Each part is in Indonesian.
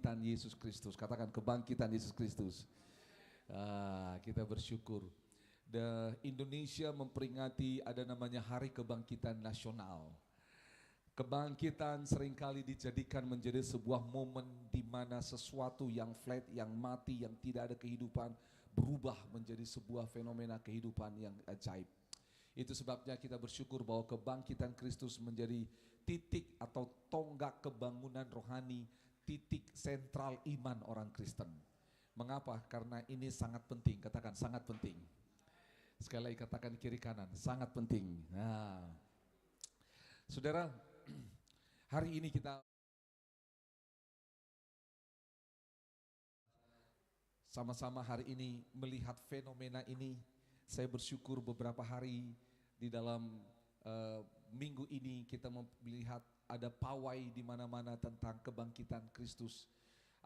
kebangkitan Yesus Kristus. Katakan kebangkitan Yesus Kristus. Kita bersyukur. Indonesia memperingati ada namanya Hari Kebangkitan Nasional. Kebangkitan seringkali dijadikan menjadi sebuah momen di mana sesuatu yang flat, yang mati, yang tidak ada kehidupan berubah menjadi sebuah fenomena kehidupan yang ajaib. Itu sebabnya kita bersyukur bahwa kebangkitan Kristus menjadi titik atau tonggak kebangunan rohani, titik sentral iman orang Kristen. Mengapa? Karena ini sangat penting, katakan sangat penting. Sekali lagi katakan kiri kanan, sangat penting. Nah, saudara, hari ini kita sama-sama hari ini melihat fenomena ini. Saya bersyukur beberapa hari di dalam minggu ini kita melihat ada pawai di mana-mana tentang kebangkitan Kristus.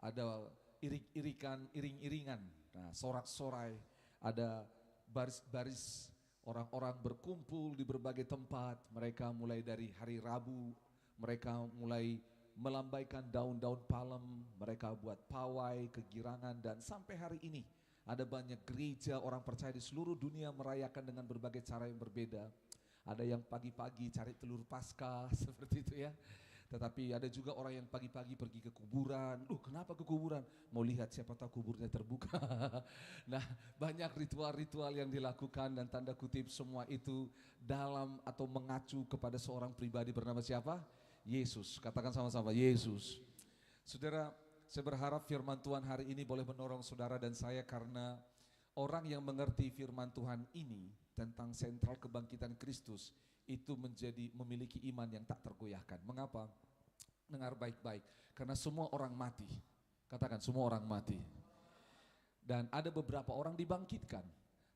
Ada iring-iringan, nah, sorak-sorai, ada baris-baris orang-orang berkumpul di berbagai tempat. Mereka mulai dari hari Rabu, mereka mulai melambaikan daun-daun palem, mereka buat pawai, kegirangan, dan sampai hari ini ada banyak gereja orang percaya di seluruh dunia merayakan dengan berbagai cara yang berbeda. Ada yang pagi-pagi cari telur Paskah seperti itu ya. Tetapi ada juga orang yang pagi-pagi pergi ke kuburan. Kenapa ke kuburan? Mau lihat siapa tahu kuburnya terbuka. Nah, banyak ritual-ritual yang dilakukan dan tanda kutip semua itu dalam atau mengacu kepada seorang pribadi bernama siapa? Yesus. Katakan sama-sama, Yesus. Saudara, saya berharap firman Tuhan hari ini boleh menolong saudara dan saya, karena orang yang mengerti firman Tuhan ini tentang sentral kebangkitan Kristus itu memiliki iman yang tak tergoyahkan. Mengapa? Dengar baik-baik, karena semua orang mati. Katakan semua orang mati. Dan ada beberapa orang dibangkitkan,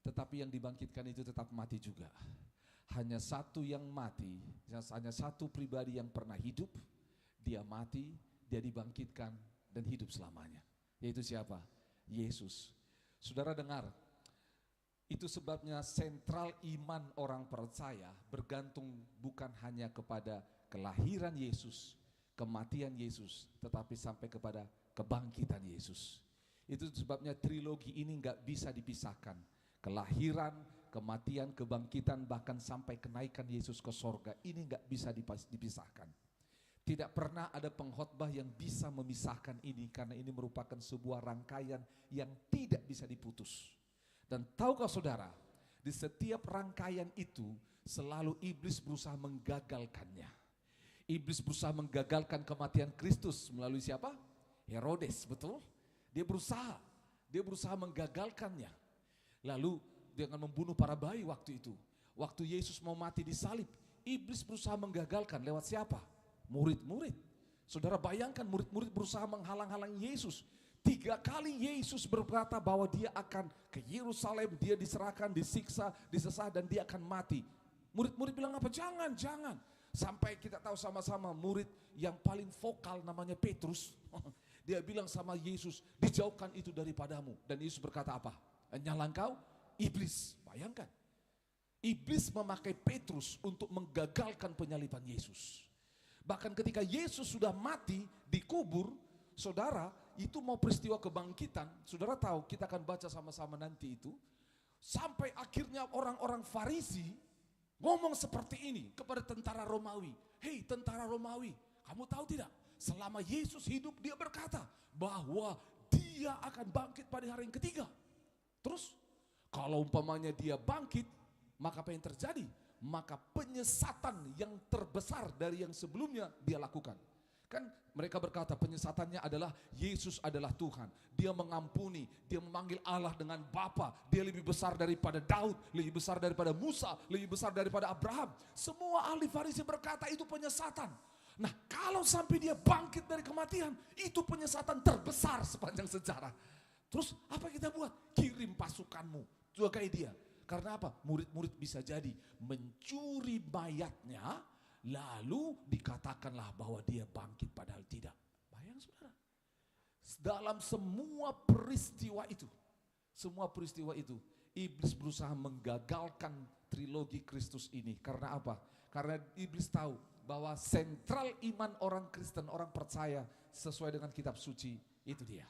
tetapi yang dibangkitkan itu tetap mati juga. Hanya satu yang mati, hanya satu pribadi yang pernah hidup, dia mati, dia dibangkitkan dan hidup selamanya. Yaitu siapa? Yesus. Saudara dengar, itu sebabnya sentral iman orang percaya bergantung bukan hanya kepada kelahiran Yesus, kematian Yesus, tetapi sampai kepada kebangkitan Yesus. Itu sebabnya trilogi ini nggak bisa dipisahkan. Kelahiran, kematian, kebangkitan, bahkan sampai kenaikan Yesus ke sorga, ini nggak bisa dipisahkan. Tidak pernah ada pengkhotbah yang bisa memisahkan ini, karena ini merupakan sebuah rangkaian yang tidak bisa diputus. Dan tahukah saudara, di setiap rangkaian itu selalu iblis berusaha menggagalkannya. Iblis berusaha menggagalkan kematian Kristus melalui siapa? Herodes, betul? Dia berusaha menggagalkannya. Lalu dia akan membunuh para bayi waktu itu. Waktu Yesus mau mati disalib, iblis berusaha menggagalkan lewat siapa? Murid-murid. Saudara bayangkan murid-murid berusaha menghalang-halangi Yesus. 3 kali Yesus berkata bahwa dia akan ke Yerusalem, dia diserahkan, disiksa, disesah, dan dia akan mati. Murid-murid bilang apa? Jangan, jangan. Sampai kita tahu sama-sama murid yang paling vokal namanya Petrus. Dia bilang sama Yesus, dijauhkan itu daripadamu. Dan Yesus berkata apa? Nyala engkau? Iblis. Bayangkan. Iblis memakai Petrus untuk menggagalkan penyaliban Yesus. Bahkan ketika Yesus sudah mati, dikubur, saudara, itu mau peristiwa kebangkitan, saudara tahu, kita akan baca sama-sama nanti itu. Sampai akhirnya orang-orang Farisi ngomong seperti ini kepada tentara Romawi. Hei tentara Romawi, kamu tahu tidak? Selama Yesus hidup dia berkata bahwa dia akan bangkit pada hari yang ketiga. Terus, kalau umpamanya dia bangkit, maka apa yang terjadi? Maka penyesatan yang terbesar dari yang sebelumnya dia lakukan. Kan mereka berkata penyesatannya adalah Yesus adalah Tuhan. Dia mengampuni, dia memanggil Allah dengan Bapa. Dia lebih besar daripada Daud, lebih besar daripada Musa, lebih besar daripada Abraham. Semua ahli Farisi berkata itu penyesatan. Nah, kalau sampai dia bangkit dari kematian, itu penyesatan terbesar sepanjang sejarah. Terus apa kita buat? Kirim pasukanmu, jagai dia. Karena apa? Murid-murid bisa jadi mencuri mayatnya, lalu dikatakanlah bahwa dia bangkit padahal tidak. Bayang saudara. Dalam semua peristiwa itu, iblis berusaha menggagalkan trilogi Kristus ini. Karena apa? Karena iblis tahu bahwa sentral iman orang Kristen, orang percaya sesuai dengan kitab suci, Itu dia.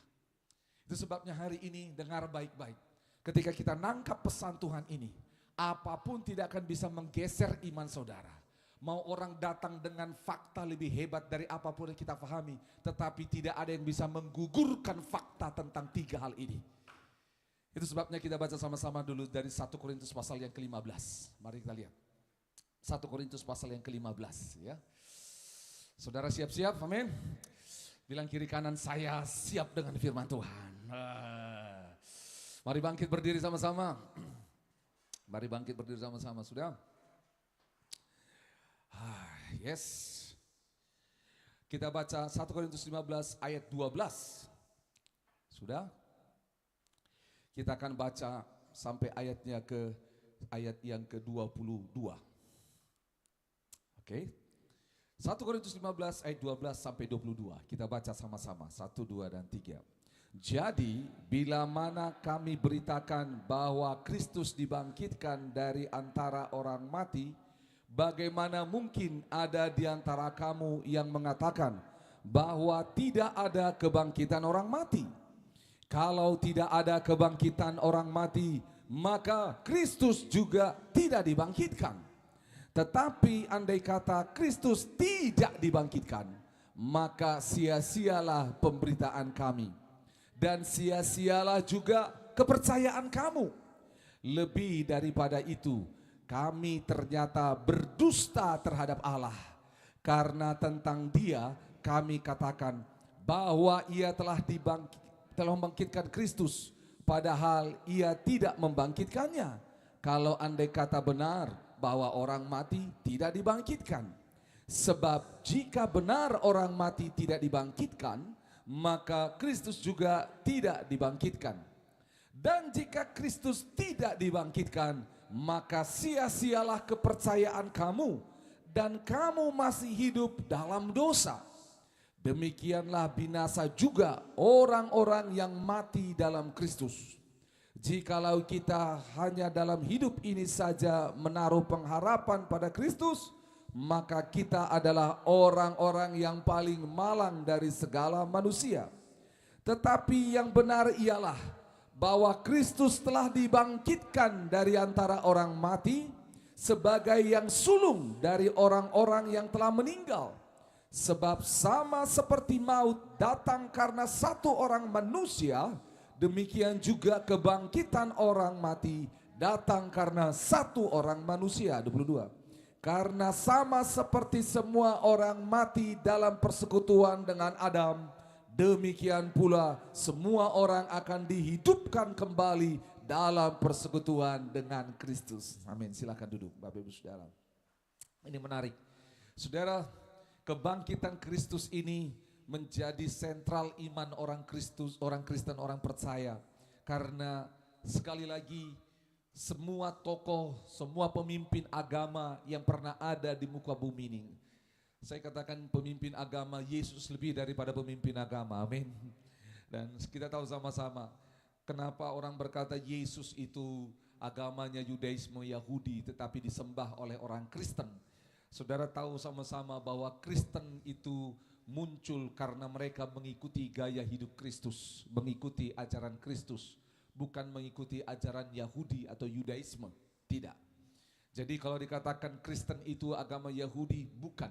Itu sebabnya hari ini dengar baik-baik. Ketika kita nangkap pesan Tuhan ini, apapun tidak akan bisa menggeser iman saudara. Mau orang datang dengan fakta lebih hebat dari apapun yang kita pahami, tetapi tidak ada yang bisa menggugurkan fakta tentang 3 hal ini. Itu sebabnya kita baca sama-sama dulu dari 1 Korintus pasal yang ke-15. Mari kita lihat. 1 Korintus pasal yang ke-15 ya. Saudara siap-siap, amin. Bilang kiri kanan, saya siap dengan firman Tuhan. Mari bangkit berdiri sama-sama. Mari bangkit berdiri sama-sama, sudah? Yes. Kita baca 1 Korintus 15 ayat 12. Sudah? Kita akan baca sampai ayat yang ke-22. Oke. 1 Korintus 15 ayat 12 sampai 22. Kita baca sama-sama. 1, 2, dan 3. Jadi bila mana kami beritakan bahwa Kristus dibangkitkan dari antara orang mati, bagaimana mungkin ada di antara kamu yang mengatakan bahwa tidak ada kebangkitan orang mati? Kalau tidak ada kebangkitan orang mati, maka Kristus juga tidak dibangkitkan. Tetapi andai kata Kristus tidak dibangkitkan, maka sia-sialah pemberitaan kami, dan sia-sialah juga kepercayaan kamu. Lebih daripada itu, kami ternyata berdusta terhadap Allah, karena tentang Dia kami katakan bahwa Ia telah membangkitkan Kristus, padahal Ia tidak membangkitkannya. Kalau andai kata benar bahwa orang mati tidak dibangkitkan. Sebab jika benar orang mati tidak dibangkitkan, maka Kristus juga tidak dibangkitkan. Dan jika Kristus tidak dibangkitkan, maka sia-sialah kepercayaan kamu, dan kamu masih hidup dalam dosa. Demikianlah binasa juga orang-orang yang mati dalam Kristus. Jikalau kita hanya dalam hidup ini saja menaruh pengharapan pada Kristus, maka kita adalah orang-orang yang paling malang dari segala manusia. Tetapi yang benar ialah bahwa Kristus telah dibangkitkan dari antara orang mati sebagai yang sulung dari orang-orang yang telah meninggal. Sebab sama seperti maut datang karena satu orang manusia, demikian juga kebangkitan orang mati datang karena satu orang manusia. 22. Karena sama seperti semua orang mati dalam persekutuan dengan Adam, demikian pula semua orang akan dihidupkan kembali dalam persekutuan dengan Kristus. Amin. Silakan duduk Bapak Ibu Saudara. Ini menarik. Saudara, kebangkitan Kristus ini menjadi sentral iman orang Kristen, orang percaya. Karena sekali lagi semua tokoh, semua pemimpin agama yang pernah ada di muka bumi ini, saya katakan pemimpin agama Yesus lebih daripada pemimpin agama, amin. Dan kita tahu sama-sama kenapa orang berkata Yesus itu agamanya Yudaisme Yahudi tetapi disembah oleh orang Kristen. Saudara tahu sama-sama bahwa Kristen itu muncul karena mereka mengikuti gaya hidup Kristus, mengikuti ajaran Kristus, bukan mengikuti ajaran Yahudi atau Yudaisme, tidak. Jadi kalau dikatakan Kristen itu agama Yahudi, bukan.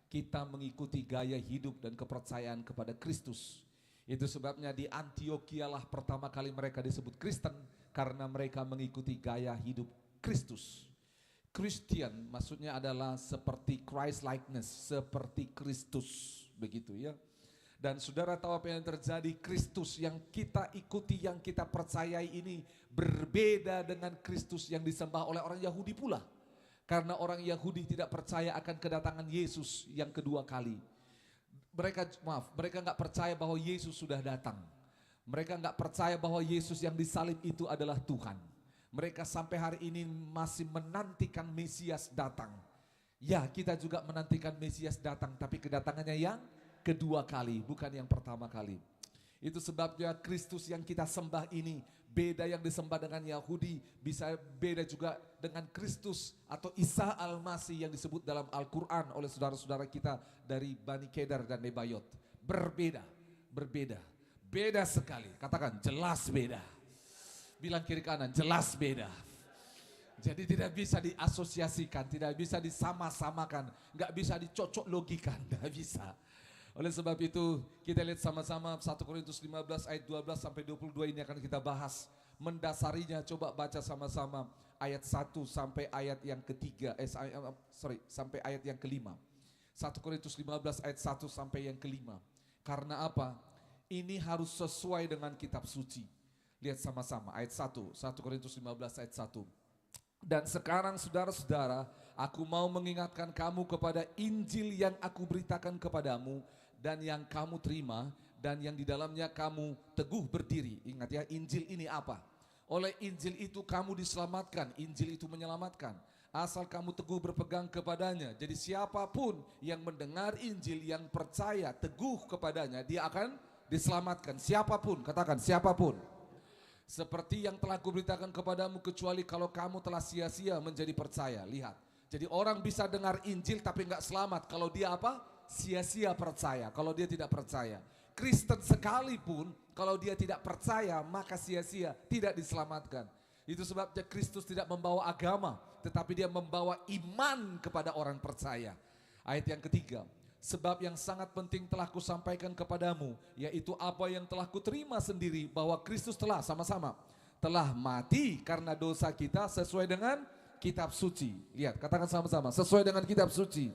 Kita mengikuti gaya hidup dan kepercayaan kepada Kristus. Itu sebabnya di Antiokhia lah pertama kali mereka disebut Kristen, karena mereka mengikuti gaya hidup Kristus. Christian maksudnya adalah seperti Christ likeness, seperti Kristus, begitu ya. Dan saudara tahu apa yang terjadi? Kristus yang kita ikuti, yang kita percayai ini berbeda dengan Kristus yang disembah oleh orang Yahudi pula. Karena orang Yahudi tidak percaya akan kedatangan Yesus yang kedua kali. Mereka nggak percaya bahwa Yesus sudah datang. Mereka nggak percaya bahwa Yesus yang disalib itu adalah Tuhan. Mereka sampai hari ini masih menantikan Mesias datang. Ya, kita juga menantikan Mesias datang, tapi kedatangannya yang kedua kali, bukan yang pertama kali. Itu sebabnya Kristus yang kita sembah ini beda yang disembah dengan Yahudi, bisa beda juga dengan Kristus atau Isa Al-Masih yang disebut dalam Al-Quran oleh saudara-saudara kita dari Bani Kedar dan Nebayot. Berbeda. Beda sekali. Katakan jelas beda. Bilang kiri kanan, jelas beda. Jadi tidak bisa diasosiasikan, tidak bisa disama-samakan, nggak bisa dicocok logikan, nggak bisa. Oleh sebab itu kita lihat sama-sama 1 Korintus 15 ayat 12 sampai 22 ini akan kita bahas. Mendasarinya coba baca sama-sama ayat 1 sampai ayat yang ketiga, sampai ayat yang kelima. 1 Korintus 15 ayat 1 sampai yang kelima. Karena apa? Ini harus sesuai dengan kitab suci. Lihat sama-sama ayat 1, 1 Korintus 15 ayat 1. Dan sekarang saudara-saudara, aku mau mengingatkan kamu kepada Injil yang aku beritakan kepadamu dan yang kamu terima dan yang di dalamnya kamu teguh berdiri. Ingat ya, Injil ini apa? Oleh Injil itu kamu diselamatkan, Injil itu menyelamatkan. Asal kamu teguh berpegang kepadanya. Jadi siapapun yang mendengar Injil, yang percaya teguh kepadanya, dia akan diselamatkan. Siapapun, katakan siapapun. Seperti yang telah kuberitakan kepadamu, kecuali kalau kamu telah sia-sia menjadi percaya. Lihat, jadi orang bisa dengar Injil tapi nggak selamat kalau dia apa? Sia-sia percaya, kalau dia tidak percaya. Kristen sekalipun kalau dia tidak percaya maka sia-sia, tidak diselamatkan. Itu sebabnya Kristus tidak membawa agama, tetapi dia membawa iman kepada orang percaya. Ayat yang ketiga, sebab yang sangat penting telah kusampaikan kepadamu, yaitu apa yang telah kuterima sendiri, bahwa Kristus telah sama-sama telah mati karena dosa kita sesuai dengan kitab suci. Lihat, katakan sama-sama, sesuai dengan kitab suci.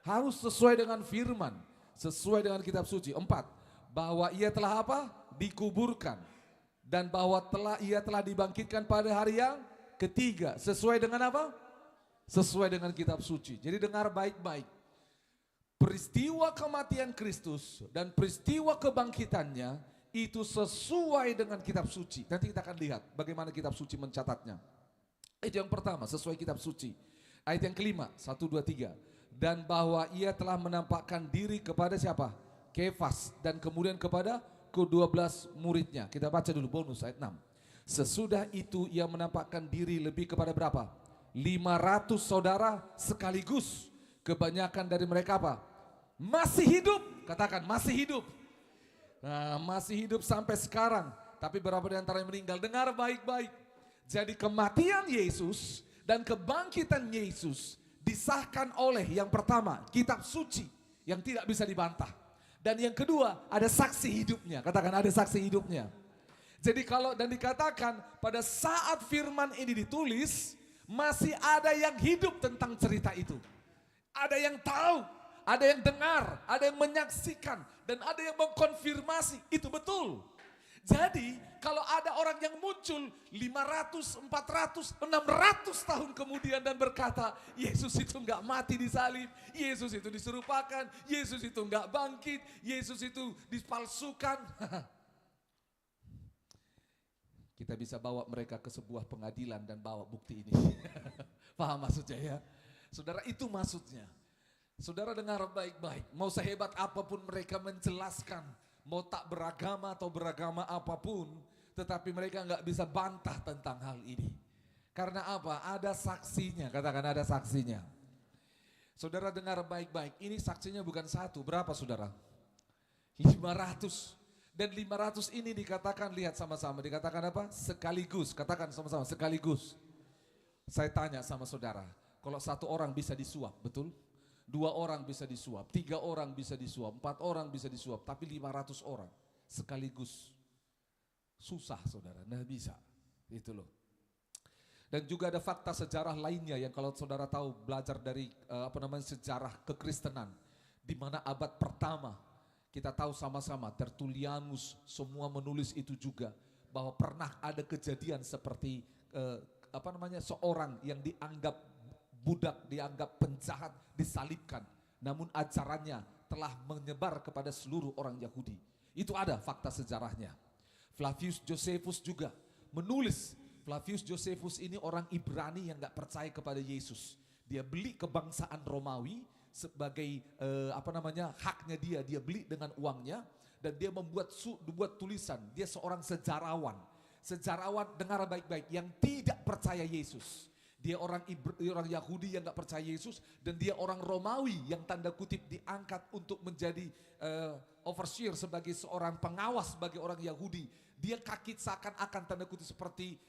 Harus sesuai dengan firman, sesuai dengan kitab suci. 4, bahwa ia telah apa? Dikuburkan. Dan bahwa ia telah dibangkitkan pada hari yang ketiga. Sesuai dengan apa? Sesuai dengan kitab suci. Jadi dengar baik-baik. Peristiwa kematian Kristus dan peristiwa kebangkitannya itu sesuai dengan kitab suci. Nanti kita akan lihat bagaimana kitab suci mencatatnya. Itu yang pertama, sesuai kitab suci. Ayat yang kelima, 1, 2, 3. Dan bahwa ia telah menampakkan diri kepada siapa? Kefas, dan kemudian kepada ke-12 muridnya. Kita baca dulu bonus ayat 6. Sesudah itu ia menampakkan diri lebih kepada berapa? 500 saudara sekaligus. Kebanyakan dari mereka apa? Masih hidup. Katakan masih hidup. Nah, masih hidup sampai sekarang. Tapi berapa di antara yang meninggal? Dengar baik-baik. Jadi kematian Yesus dan kebangkitan Yesus disahkan oleh yang pertama kitab suci yang tidak bisa dibantah. Dan yang kedua ada saksi hidupnya. Katakan ada saksi hidupnya. Jadi kalau dan dikatakan pada saat firman ini ditulis masih ada yang hidup tentang cerita itu. Ada yang tahu, ada yang dengar, ada yang menyaksikan, dan ada yang mengkonfirmasi, itu betul. Jadi kalau ada orang yang muncul 500, 400, 600 tahun kemudian dan berkata, Yesus itu enggak mati di salib, Yesus itu diserupakan, Yesus itu enggak bangkit, Yesus itu dipalsukan. Kita bisa bawa mereka ke sebuah pengadilan dan bawa bukti ini. Paham maksudnya ya? Saudara, itu maksudnya. Saudara dengar baik-baik. Mau sehebat apapun mereka menjelaskan, mau tak beragama atau beragama apapun, tetapi mereka nggak bisa bantah tentang hal ini. Karena apa? Ada saksinya. Katakan ada saksinya. Saudara dengar baik-baik. Ini saksinya bukan satu. Berapa saudara? 500. Dan 500 ini dikatakan, lihat sama-sama. Dikatakan apa? Sekaligus. Katakan sama-sama, sekaligus. Saya tanya sama saudara. Kalau satu orang bisa disuap, betul? 2 orang bisa disuap, 3 orang bisa disuap, 4 orang bisa disuap, tapi 500 orang sekaligus. Susah saudara, nggak bisa. Itu loh. Dan juga ada fakta sejarah lainnya yang kalau saudara tahu belajar dari sejarah kekristenan. Di mana abad pertama, kita tahu sama-sama Tertullianus semua menulis itu juga. Bahwa pernah ada kejadian seperti seorang yang dianggap budak, dianggap penjahat, disalibkan. Namun ajarannya telah menyebar kepada seluruh orang Yahudi. Itu ada fakta sejarahnya. Flavius Josephus juga menulis. Flavius Josephus ini orang Ibrani yang gak percaya kepada Yesus. Dia beli kebangsaan Romawi sebagai haknya dia beli dengan uangnya. Dan dia membuat tulisan, dia seorang sejarawan. Sejarawan, dengar baik-baik, yang tidak percaya Yesus. Dia orang Yahudi yang gak percaya Yesus. Dan dia orang Romawi yang tanda kutip diangkat untuk menjadi overseer, sebagai seorang pengawas bagi orang Yahudi. Dia kaki seakan-akan tanda kutip seperti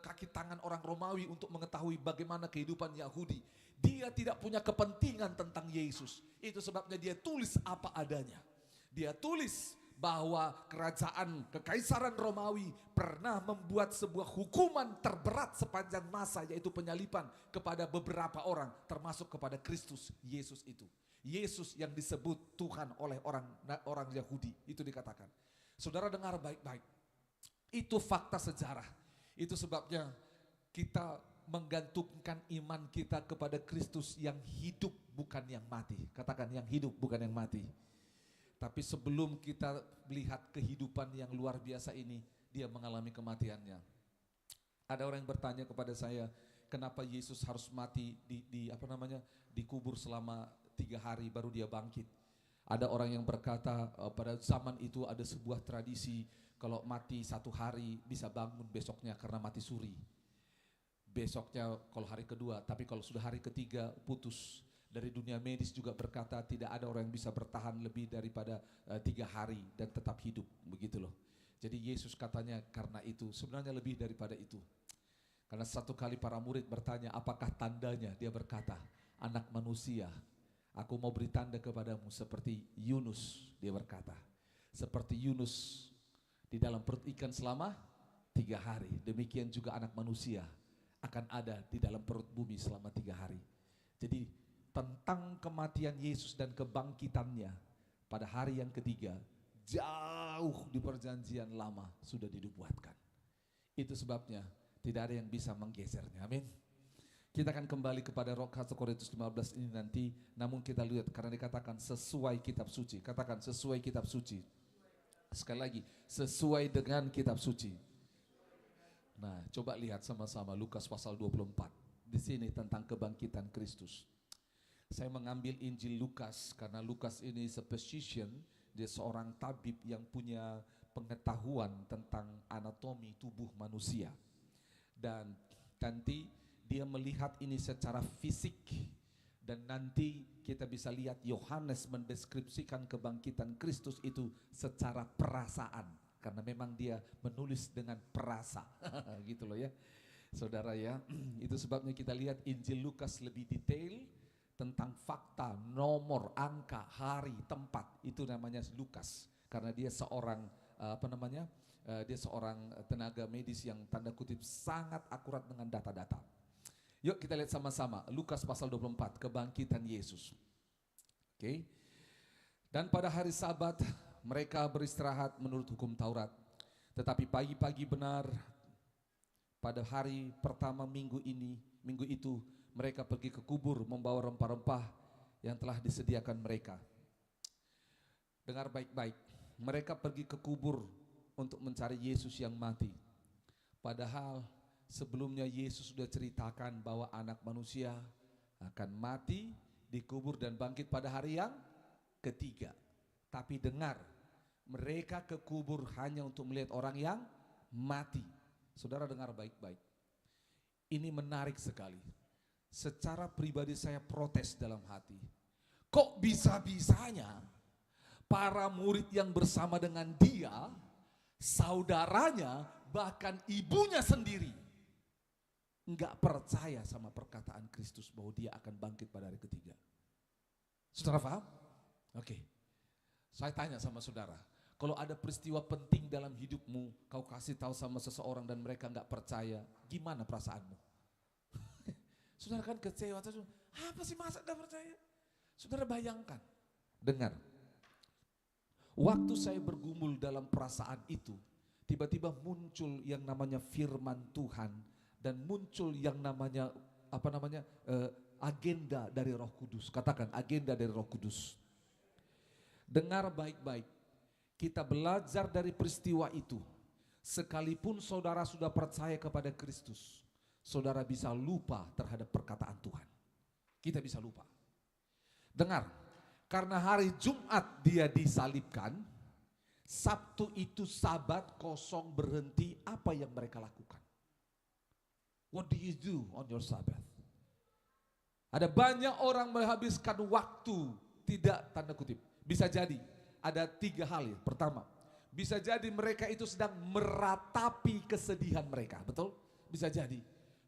kaki tangan orang Romawi untuk mengetahui bagaimana kehidupan Yahudi. Dia tidak punya kepentingan tentang Yesus. Itu sebabnya dia tulis apa adanya. Dia tulis bahwa kerajaan kekaisaran Romawi pernah membuat sebuah hukuman terberat sepanjang masa, yaitu penyaliban kepada beberapa orang, termasuk kepada Kristus Yesus itu. Yesus yang disebut Tuhan oleh orang Yahudi, itu dikatakan. Saudara dengar baik-baik, itu fakta sejarah. Itu sebabnya kita menggantungkan iman kita kepada Kristus yang hidup bukan yang mati. Katakan yang hidup bukan yang mati. Tapi sebelum kita melihat kehidupan yang luar biasa ini, dia mengalami kematiannya. Ada orang yang bertanya kepada saya, kenapa Yesus harus mati dikubur selama 3 hari baru dia bangkit. Ada orang yang berkata pada zaman itu ada sebuah tradisi, kalau mati 1 hari bisa bangun besoknya karena mati suri. Besoknya kalau hari kedua, tapi kalau sudah hari ketiga putus. Dari dunia medis juga berkata tidak ada orang yang bisa bertahan lebih daripada 3 hari dan tetap hidup, begitu loh. Jadi Yesus katanya karena itu, sebenarnya lebih daripada itu. Karena satu kali para murid bertanya, apakah tandanya? Dia berkata, anak manusia, aku mau beri tanda kepadamu seperti Yunus, dia berkata. Seperti Yunus di dalam perut ikan selama 3 hari, demikian juga anak manusia akan ada di dalam perut bumi selama 3 hari. Jadi tentang kematian Yesus dan kebangkitannya pada hari yang ketiga, jauh di perjanjian lama sudah dinubuatkan. Itu sebabnya tidak ada yang bisa menggesernya. Amin. Kita akan kembali kepada 1 Korintus 15 ini nanti, namun kita lihat karena dikatakan sesuai kitab suci. Katakan sesuai kitab suci. Sekali lagi, sesuai dengan kitab suci. Nah, coba lihat sama-sama Lukas pasal 24. Di sini tentang kebangkitan Kristus. Saya mengambil Injil Lukas karena Lukas ini physician, dia seorang tabib yang punya pengetahuan tentang anatomi tubuh manusia. Dan nanti dia melihat ini secara fisik, dan nanti kita bisa lihat Yohanes mendeskripsikan kebangkitan Kristus itu secara perasaan, karena memang dia menulis dengan perasa. Gitu loh ya saudara ya. Itu sebabnya kita lihat Injil Lukas lebih detail tentang fakta, nomor, angka, hari, tempat. Itu namanya Lukas karena dia seorang dia seorang tenaga medis yang tanda kutip sangat akurat dengan data-data. Yuk kita lihat sama-sama Lukas pasal 24, kebangkitan Yesus. Oke. Dan pada hari Sabat mereka beristirahat menurut hukum Taurat. Tetapi pagi-pagi benar pada hari pertama minggu itu mereka pergi ke kubur membawa rempah-rempah yang telah disediakan mereka. Dengar baik-baik, mereka pergi ke kubur untuk mencari Yesus yang mati. Padahal sebelumnya Yesus sudah ceritakan bahwa anak manusia akan mati, dikubur dan bangkit pada hari yang ketiga. Tapi dengar, mereka ke kubur hanya untuk melihat orang yang mati. Saudara dengar baik-baik. Ini menarik sekali. Secara pribadi saya protes dalam hati. Kok bisa-bisanya para murid yang bersama dengan dia, saudaranya, bahkan ibunya sendiri enggak percaya sama perkataan Kristus bahwa dia akan bangkit pada hari ketiga. Saudara paham? Oke. Saya tanya sama saudara, kalau ada peristiwa penting dalam hidupmu, kau kasih tahu sama seseorang dan mereka enggak percaya, gimana perasaanmu? Saudara kan kecewa, apa sih masa gak percaya? Saudara bayangkan, dengar. Waktu saya bergumul dalam perasaan itu, tiba-tiba muncul yang namanya firman Tuhan dan muncul yang namanya agenda dari Roh Kudus. Katakan agenda dari Roh Kudus. Dengar baik-baik. Kita belajar dari peristiwa itu. Sekalipun saudara sudah percaya kepada Kristus, saudara bisa lupa terhadap perkataan Tuhan. Kita bisa lupa. Dengar, karena hari Jumat dia disalibkan, Sabtu itu Sabat kosong berhenti, apa yang mereka lakukan? What do you do on your Sabbath? Ada banyak orang menghabiskan waktu tidak tanda kutip. Bisa jadi ada 3 hal ya. Pertama, bisa jadi mereka itu sedang meratapi kesedihan mereka, betul? Bisa jadi,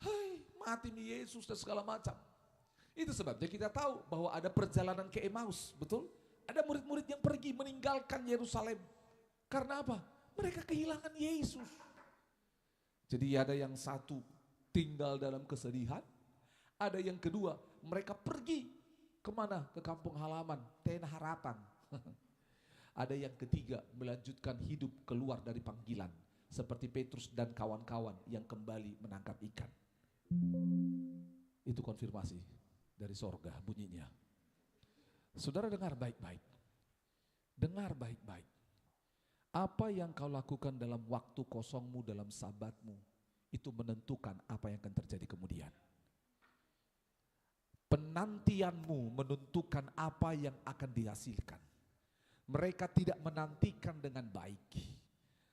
hai mati nih Yesus dan segala macam. Itu sebabnya kita tahu bahwa ada perjalanan ke Emmaus, betul? Ada murid-murid yang pergi meninggalkan Yerusalem. Karena apa? Mereka kehilangan Yesus. Jadi ada yang satu tinggal dalam kesedihan, ada yang kedua mereka pergi kemana? Ke kampung halaman, tenda harapan. Ada yang ketiga melanjutkan hidup keluar dari panggilan. Seperti Petrus dan kawan-kawan yang kembali menangkap ikan. Itu konfirmasi dari sorga bunyinya. Saudara dengar baik-baik. Dengar baik-baik. Apa yang kau lakukan dalam waktu kosongmu, dalam sabatmu, itu menentukan apa yang akan terjadi kemudian. Penantianmu menentukan apa yang akan dihasilkan. Mereka tidak menantikan dengan baik.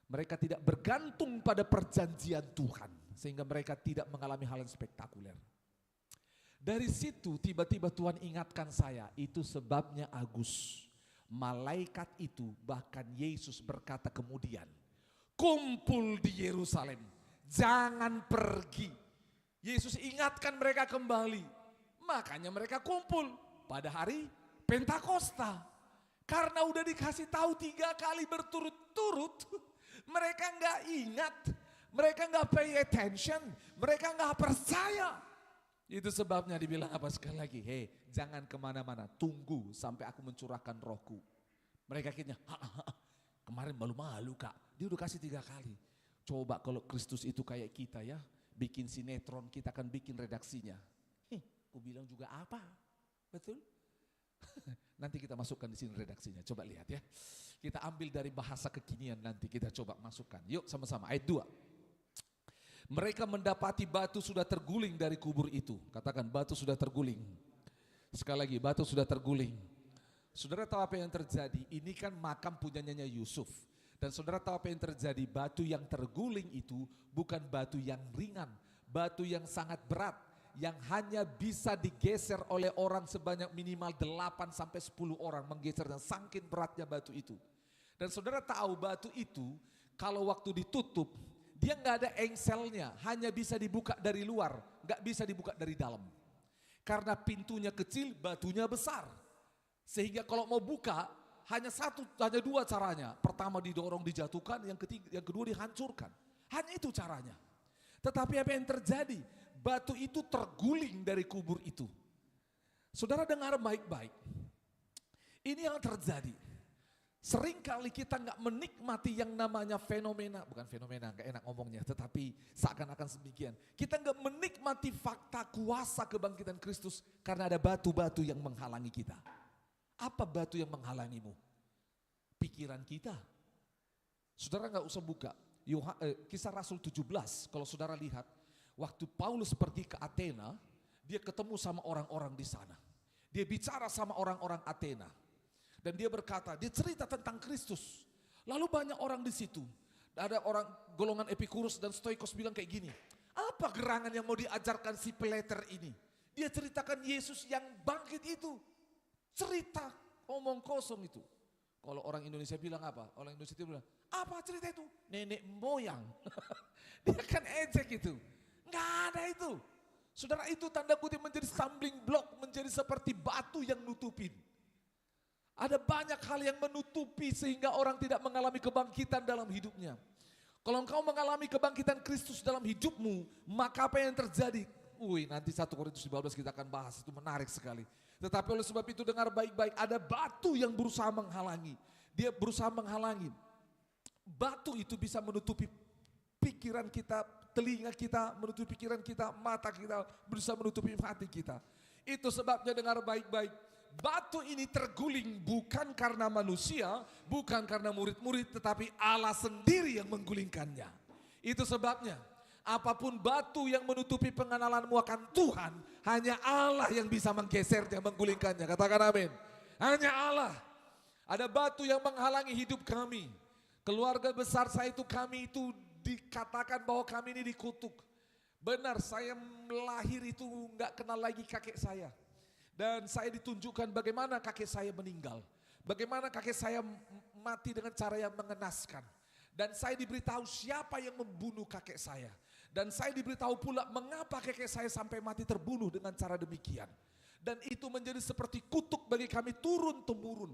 Mereka tidak bergantung pada perjanjian Tuhan. Sehingga mereka tidak mengalami hal yang spektakuler. Dari situ tiba-tiba Tuhan ingatkan saya, itu sebabnya Agus. Malaikat itu bahkan Yesus berkata kemudian, kumpul di Yerusalem, jangan pergi. Yesus ingatkan mereka kembali. Makanya mereka kumpul pada hari Pentakosta. Karena udah dikasih tahu 3 kali berturut-turut, mereka nggak ingat, mereka nggak pay attention, mereka nggak percaya. Itu sebabnya dibilang apa sekali lagi, hei jangan kemana-mana, tunggu sampai aku mencurahkan rohku. Mereka akhirnya, kemarin malu-malu kak, dia udah kasih 3 kali. Coba kalau Kristus itu kayak kita ya, bikin sinetron, kita akan bikin redaksinya. Aku bilang juga apa, betul? Nanti kita masukkan di sini redaksinya, coba lihat ya. Kita ambil dari bahasa kekinian nanti kita coba masukkan. Yuk sama-sama, ayat 2. Mereka mendapati batu sudah terguling dari kubur itu. Katakan batu sudah terguling. Sekali lagi, batu sudah terguling. Saudara tahu apa yang terjadi? Ini kan makam punyanya Yusuf. Dan saudara tahu apa yang terjadi? Batu yang terguling itu bukan batu yang ringan, batu yang sangat berat, yang hanya bisa digeser oleh orang sebanyak minimal 8-10 orang menggeser, dan saking beratnya batu itu. Dan saudara tahu batu itu kalau waktu ditutup, dia nggak ada engselnya, hanya bisa dibuka dari luar, nggak bisa dibuka dari dalam. Karena pintunya kecil, batunya besar. Sehingga kalau mau buka, hanya 2 caranya. Pertama didorong, dijatuhkan, yang kedua dihancurkan. Hanya itu caranya. Tetapi apa yang terjadi? Batu itu terguling dari kubur itu. Saudara dengar baik-baik. Ini yang terjadi. Seringkali kita nggak menikmati yang namanya fenomena, bukan fenomena, nggak enak ngomongnya, tetapi seakan-akan demikian. Kita nggak menikmati fakta kuasa kebangkitan Kristus karena ada batu-batu yang menghalangi kita. Apa batu yang menghalangimu? Pikiran kita. Saudara nggak usah buka. Kisah Rasul 17, kalau saudara lihat, waktu Paulus pergi ke Athena, dia ketemu sama orang-orang di sana. Dia bicara sama orang-orang Athena. Dan dia berkata, dia cerita tentang Kristus. Lalu banyak orang di situ. Ada orang golongan Epikurus dan Stoikos bilang kayak gini, apa gerangan yang mau diajarkan si Peleter ini? Dia ceritakan Yesus yang bangkit itu. Cerita omong kosong itu. Kalau orang Indonesia bilang apa? Orang Indonesia bilang, apa cerita itu? Nenek moyang. Dia kan ejek itu. Nggak ada itu. Saudara, itu tanda kutip menjadi stumbling block, menjadi seperti batu yang nutupin. Ada banyak hal yang menutupi sehingga orang tidak mengalami kebangkitan dalam hidupnya. Kalau engkau mengalami kebangkitan Kristus dalam hidupmu, maka apa yang terjadi? Nanti 1 Korintus 15 kita akan bahas, itu menarik sekali. Tetapi oleh sebab itu dengar baik-baik, ada batu yang berusaha menghalangi. Dia berusaha menghalangi. Batu itu bisa menutupi pikiran kita, telinga kita, menutupi pikiran kita, mata kita, berusaha menutupi hati kita. Itu sebabnya dengar baik-baik. Batu ini terguling bukan karena manusia, bukan karena murid-murid, tetapi Allah sendiri yang menggulingkannya. Itu sebabnya apapun batu yang menutupi pengenalanmu akan Tuhan, hanya Allah yang bisa menggesernya, menggulingkannya. Katakan amin. Hanya Allah. Ada batu yang menghalangi hidup kami. Keluarga besar saya itu, kami itu dikatakan bahwa kami ini dikutuk. Benar, saya lahir itu nggak kenal lagi kakek saya. Dan saya ditunjukkan bagaimana kakek saya meninggal. Bagaimana kakek saya mati dengan cara yang mengenaskan. Dan saya diberitahu siapa yang membunuh kakek saya. Dan saya diberitahu pula mengapa kakek saya sampai mati terbunuh dengan cara demikian. Dan itu menjadi seperti kutuk bagi kami turun-temurun.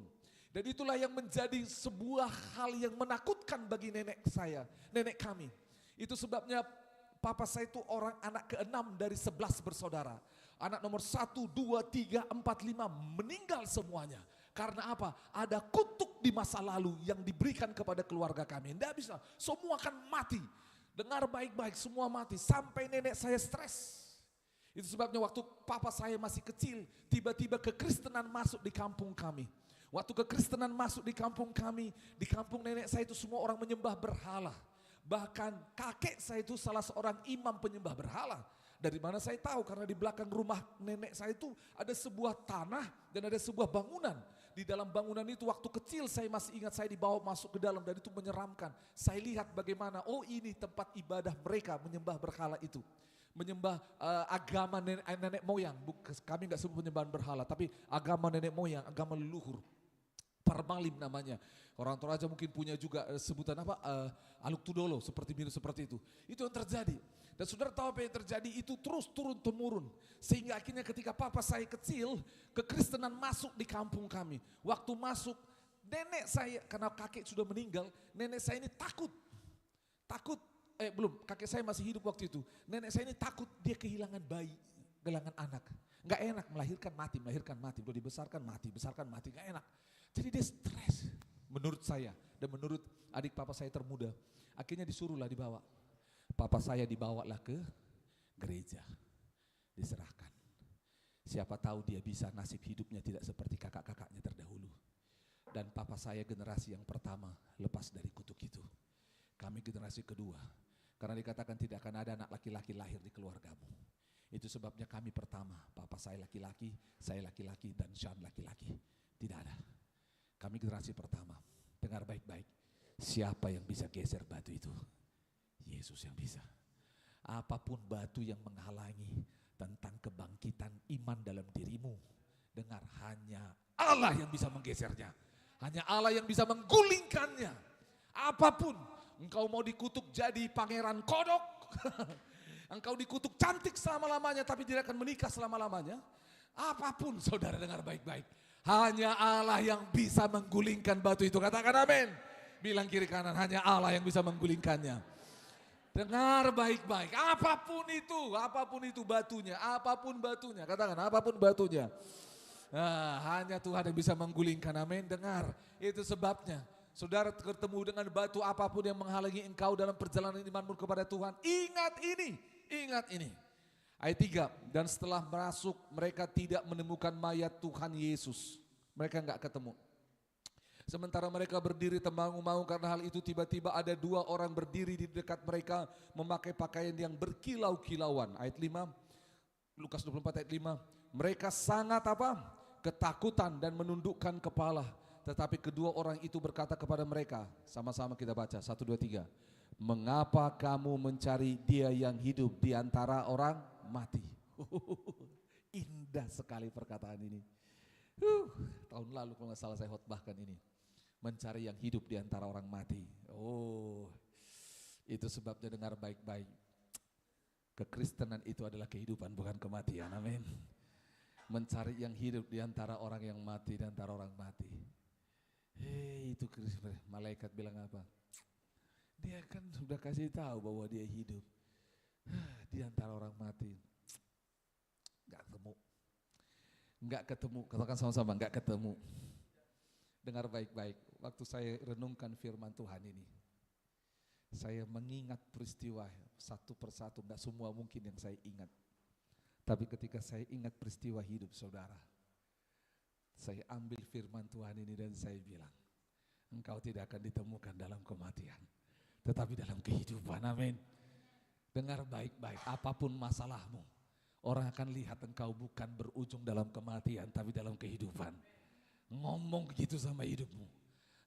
Dan itulah yang menjadi sebuah hal yang menakutkan bagi nenek saya, nenek kami. Itu sebabnya papa saya itu orang anak ke-6 dari 11 bersaudara. Anak nomor 1, 2, 3, 4, 5 meninggal semuanya. Karena apa? Ada kutuk di masa lalu yang diberikan kepada keluarga kami. Tidak bisa, semua akan mati. Dengar baik-baik, semua mati. Sampai nenek saya stres. Itu sebabnya waktu papa saya masih kecil, tiba-tiba kekristenan masuk di kampung kami. Waktu kekristenan masuk di kampung kami, di kampung nenek saya itu semua orang menyembah berhala. Bahkan kakek saya itu salah seorang imam penyembah berhala. Dari mana saya tahu? Karena di belakang rumah nenek saya itu ada sebuah tanah dan ada sebuah bangunan. Di dalam bangunan itu waktu kecil saya masih ingat saya dibawa masuk ke dalam dan itu menyeramkan. Saya lihat bagaimana, oh ini tempat ibadah mereka menyembah berhala itu. Menyembah agama nenek moyang. Kami nggak sebut penyembahan berhala, tapi agama nenek moyang, agama leluhur. Parmalim namanya. Orang Toraja mungkin punya juga sebutan apa? Aluk Tudolo, seperti itu. Itu yang terjadi. Dan saudara tahu apa yang terjadi? Itu terus turun-temurun. Sehingga akhirnya ketika papa saya kecil, kekristenan masuk di kampung kami. Waktu masuk, nenek saya, karena kakek sudah meninggal, nenek saya ini takut. Kakek saya masih hidup waktu itu. Nenek saya ini takut dia kehilangan bayi, kehilangan anak. Gak enak melahirkan mati. Belum dibesarkan mati, gak enak. Jadi dia stres menurut saya dan menurut adik papa saya termuda. Akhirnya disuruhlah dibawa. Papa saya dibawalah ke gereja. Diserahkan. Siapa tahu dia bisa nasib hidupnya tidak seperti kakak-kakaknya terdahulu. Dan papa saya generasi yang pertama lepas dari kutuk itu. Kami generasi kedua. Karena dikatakan tidak akan ada anak laki-laki lahir di keluargamu. Itu sebabnya kami pertama. Papa saya laki-laki, saya laki-laki dan Sean laki-laki. Tidak ada. Kami generasi pertama. Dengar baik-baik. Siapa yang bisa geser batu itu? Yesus yang bisa. Apapun batu yang menghalangi tentang kebangkitan iman dalam dirimu. Dengar, hanya Allah yang bisa menggesernya. Hanya Allah yang bisa menggulingkannya. Apapun. Engkau mau dikutuk jadi pangeran kodok. Engkau dikutuk cantik selama-lamanya tapi tidak akan menikah selama-lamanya. Apapun, saudara dengar baik-baik. Hanya Allah yang bisa menggulingkan batu itu. Katakan amin. Bilang kiri kanan, hanya Allah yang bisa menggulingkannya. Dengar baik-baik, apapun itu batunya, katakan apapun batunya. Nah, hanya Tuhan yang bisa menggulingkan, amin. Dengar, itu sebabnya saudara ketemu dengan batu apapun yang menghalangi engkau dalam perjalanan imanmu kepada Tuhan. Ingat ini. Ayat 3, dan setelah masuk mereka tidak menemukan mayat Tuhan Yesus. Mereka enggak ketemu. Sementara mereka berdiri temangu-mangu karena hal itu tiba-tiba ada 2 orang berdiri di dekat mereka memakai pakaian yang berkilau-kilauan. Ayat 5, Lukas 24 ayat 5. Mereka sangat ketakutan dan menundukkan kepala. Tetapi kedua orang itu berkata kepada mereka, sama-sama kita baca, 1, 2, 3. Mengapa kamu mencari dia yang hidup di antara orang mati? Indah sekali perkataan ini. Tahun lalu kalau nggak salah saya khotbahkan ini. Mencari yang hidup di antara orang mati. Oh, itu sebabnya dengar baik-baik. Kekristenan itu adalah kehidupan bukan kematian, amin. Mencari yang hidup di antara orang yang mati, di antara orang mati. Itu malaikat bilang apa? Dia kan sudah kasih tahu bahwa dia hidup di antara orang mati. Enggak ketemu, katakan sama-sama, enggak ketemu. Dengar baik-baik, waktu saya renungkan firman Tuhan ini, saya mengingat peristiwa satu persatu, enggak semua mungkin yang saya ingat. Tapi ketika saya ingat peristiwa hidup saudara, saya ambil firman Tuhan ini dan saya bilang, engkau tidak akan ditemukan dalam kematian, tetapi dalam kehidupan, amin. Dengar baik-baik, apapun masalahmu, orang akan lihat engkau bukan berujung dalam kematian, tapi dalam kehidupan. Ngomong begitu sama hidupmu.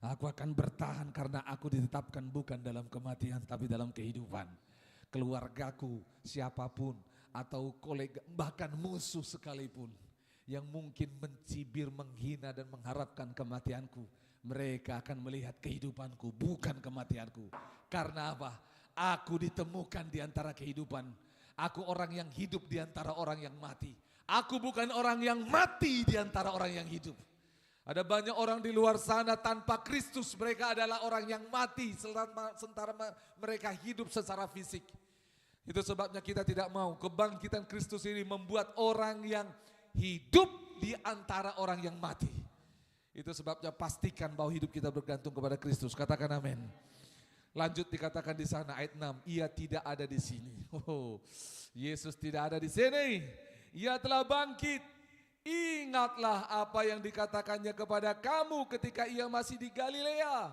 Aku akan bertahan karena aku ditetapkan bukan dalam kematian, tapi dalam kehidupan. Keluargaku, siapapun, atau kolega, bahkan musuh sekalipun, yang mungkin mencibir, menghina dan mengharapkan kematianku, mereka akan melihat kehidupanku bukan kematianku. Karena apa? Aku ditemukan di antara kehidupan. Aku orang yang hidup di antara orang yang mati. Aku bukan orang yang mati di antara orang yang hidup. Ada banyak orang di luar sana tanpa Kristus, mereka adalah orang yang mati sementara mereka hidup secara fisik. Itu sebabnya kita tidak mau kebangkitan Kristus ini membuat orang yang hidup di antara orang yang mati. Itu sebabnya pastikan bahwa hidup kita bergantung kepada Kristus. Katakan amin. Lanjut dikatakan di sana ayat 6, ia tidak ada di sini. Yesus tidak ada di sini. Ia telah bangkit. Ingatlah apa yang dikatakannya kepada kamu ketika ia masih di Galilea,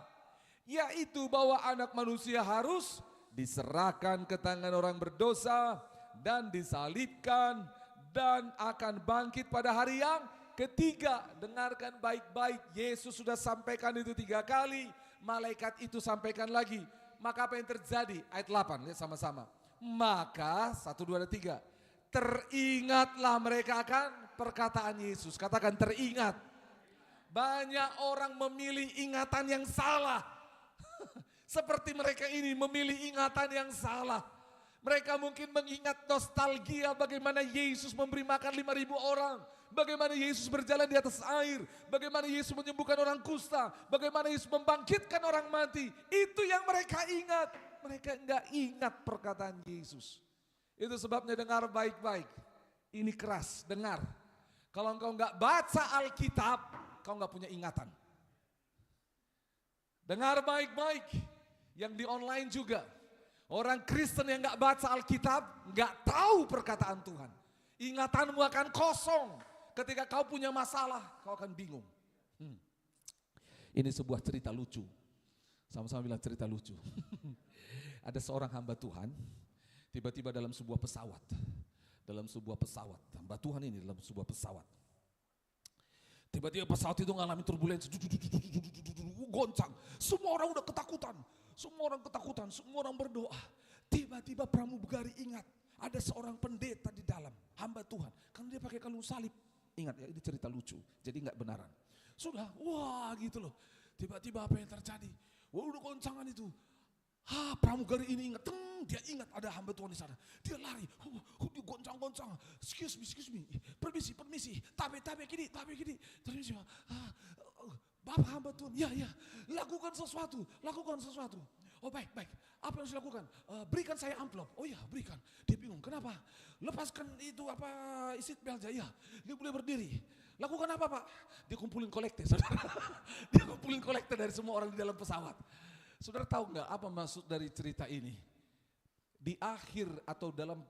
yaitu bahwa anak manusia harus diserahkan ke tangan orang berdosa dan disalibkan dan akan bangkit pada hari yang ketiga. Dengarkan baik-baik, Yesus sudah sampaikan itu 3 kali, malaikat itu sampaikan lagi. Maka apa yang terjadi? Ayat 8, lihat sama-sama. Maka 1, 2, 3, teringatlah mereka akan perkataan Yesus. Katakan teringat. Banyak orang memilih ingatan yang salah. Seperti mereka ini memilih ingatan yang salah. Mereka mungkin mengingat nostalgia bagaimana Yesus memberi makan 5.000 orang. Bagaimana Yesus berjalan di atas air. Bagaimana Yesus menyembuhkan orang kusta. Bagaimana Yesus membangkitkan orang mati. Itu yang mereka ingat. Mereka enggak ingat perkataan Yesus. Itu sebabnya dengar baik-baik. Ini keras, dengar. Kalau engkau enggak baca Alkitab, kau enggak punya ingatan. Dengar baik-baik. Yang di online juga. Orang Kristen yang enggak baca Alkitab, enggak tahu perkataan Tuhan. Ingatanmu akan kosong. Ketika kau punya masalah, kau akan bingung. Ini sebuah cerita lucu. Sama-sama bilang cerita lucu. Ada seorang hamba Tuhan, tiba-tiba dalam sebuah pesawat. Hamba Tuhan ini dalam sebuah pesawat. Tiba-tiba pesawat itu mengalami turbulensi, goncang. Semua orang udah ketakutan, semua orang berdoa. Tiba-tiba pramugari ingat, ada seorang pendeta di dalam, hamba Tuhan. Karena dia pakai kalung salib. Ingat ya, ini cerita lucu, jadi nggak benaran. Sudah, wah gitu loh. Tiba-tiba apa yang terjadi? Wah udah goncangan itu. Pramugari ini ingat, dia ingat ada hamba Tuhan di sana. Dia lari, dia goncang-goncang. Excuse me, permisi. Tabe gini. Permisi, Bapak hamba Tuhan, ya, lakukan sesuatu. Oh baik, apa yang harus dilakukan? Berikan saya amplop. Oh ya, berikan. Dia bingung, kenapa? Lepaskan itu isi belja, ya. Dia boleh berdiri. Lakukan apa Pak? Dia kumpulin kolekte, saudara. Dia kumpulin kolekte dari semua orang di dalam pesawat. Saudara tahu nggak apa maksud dari cerita ini? Di akhir atau dalam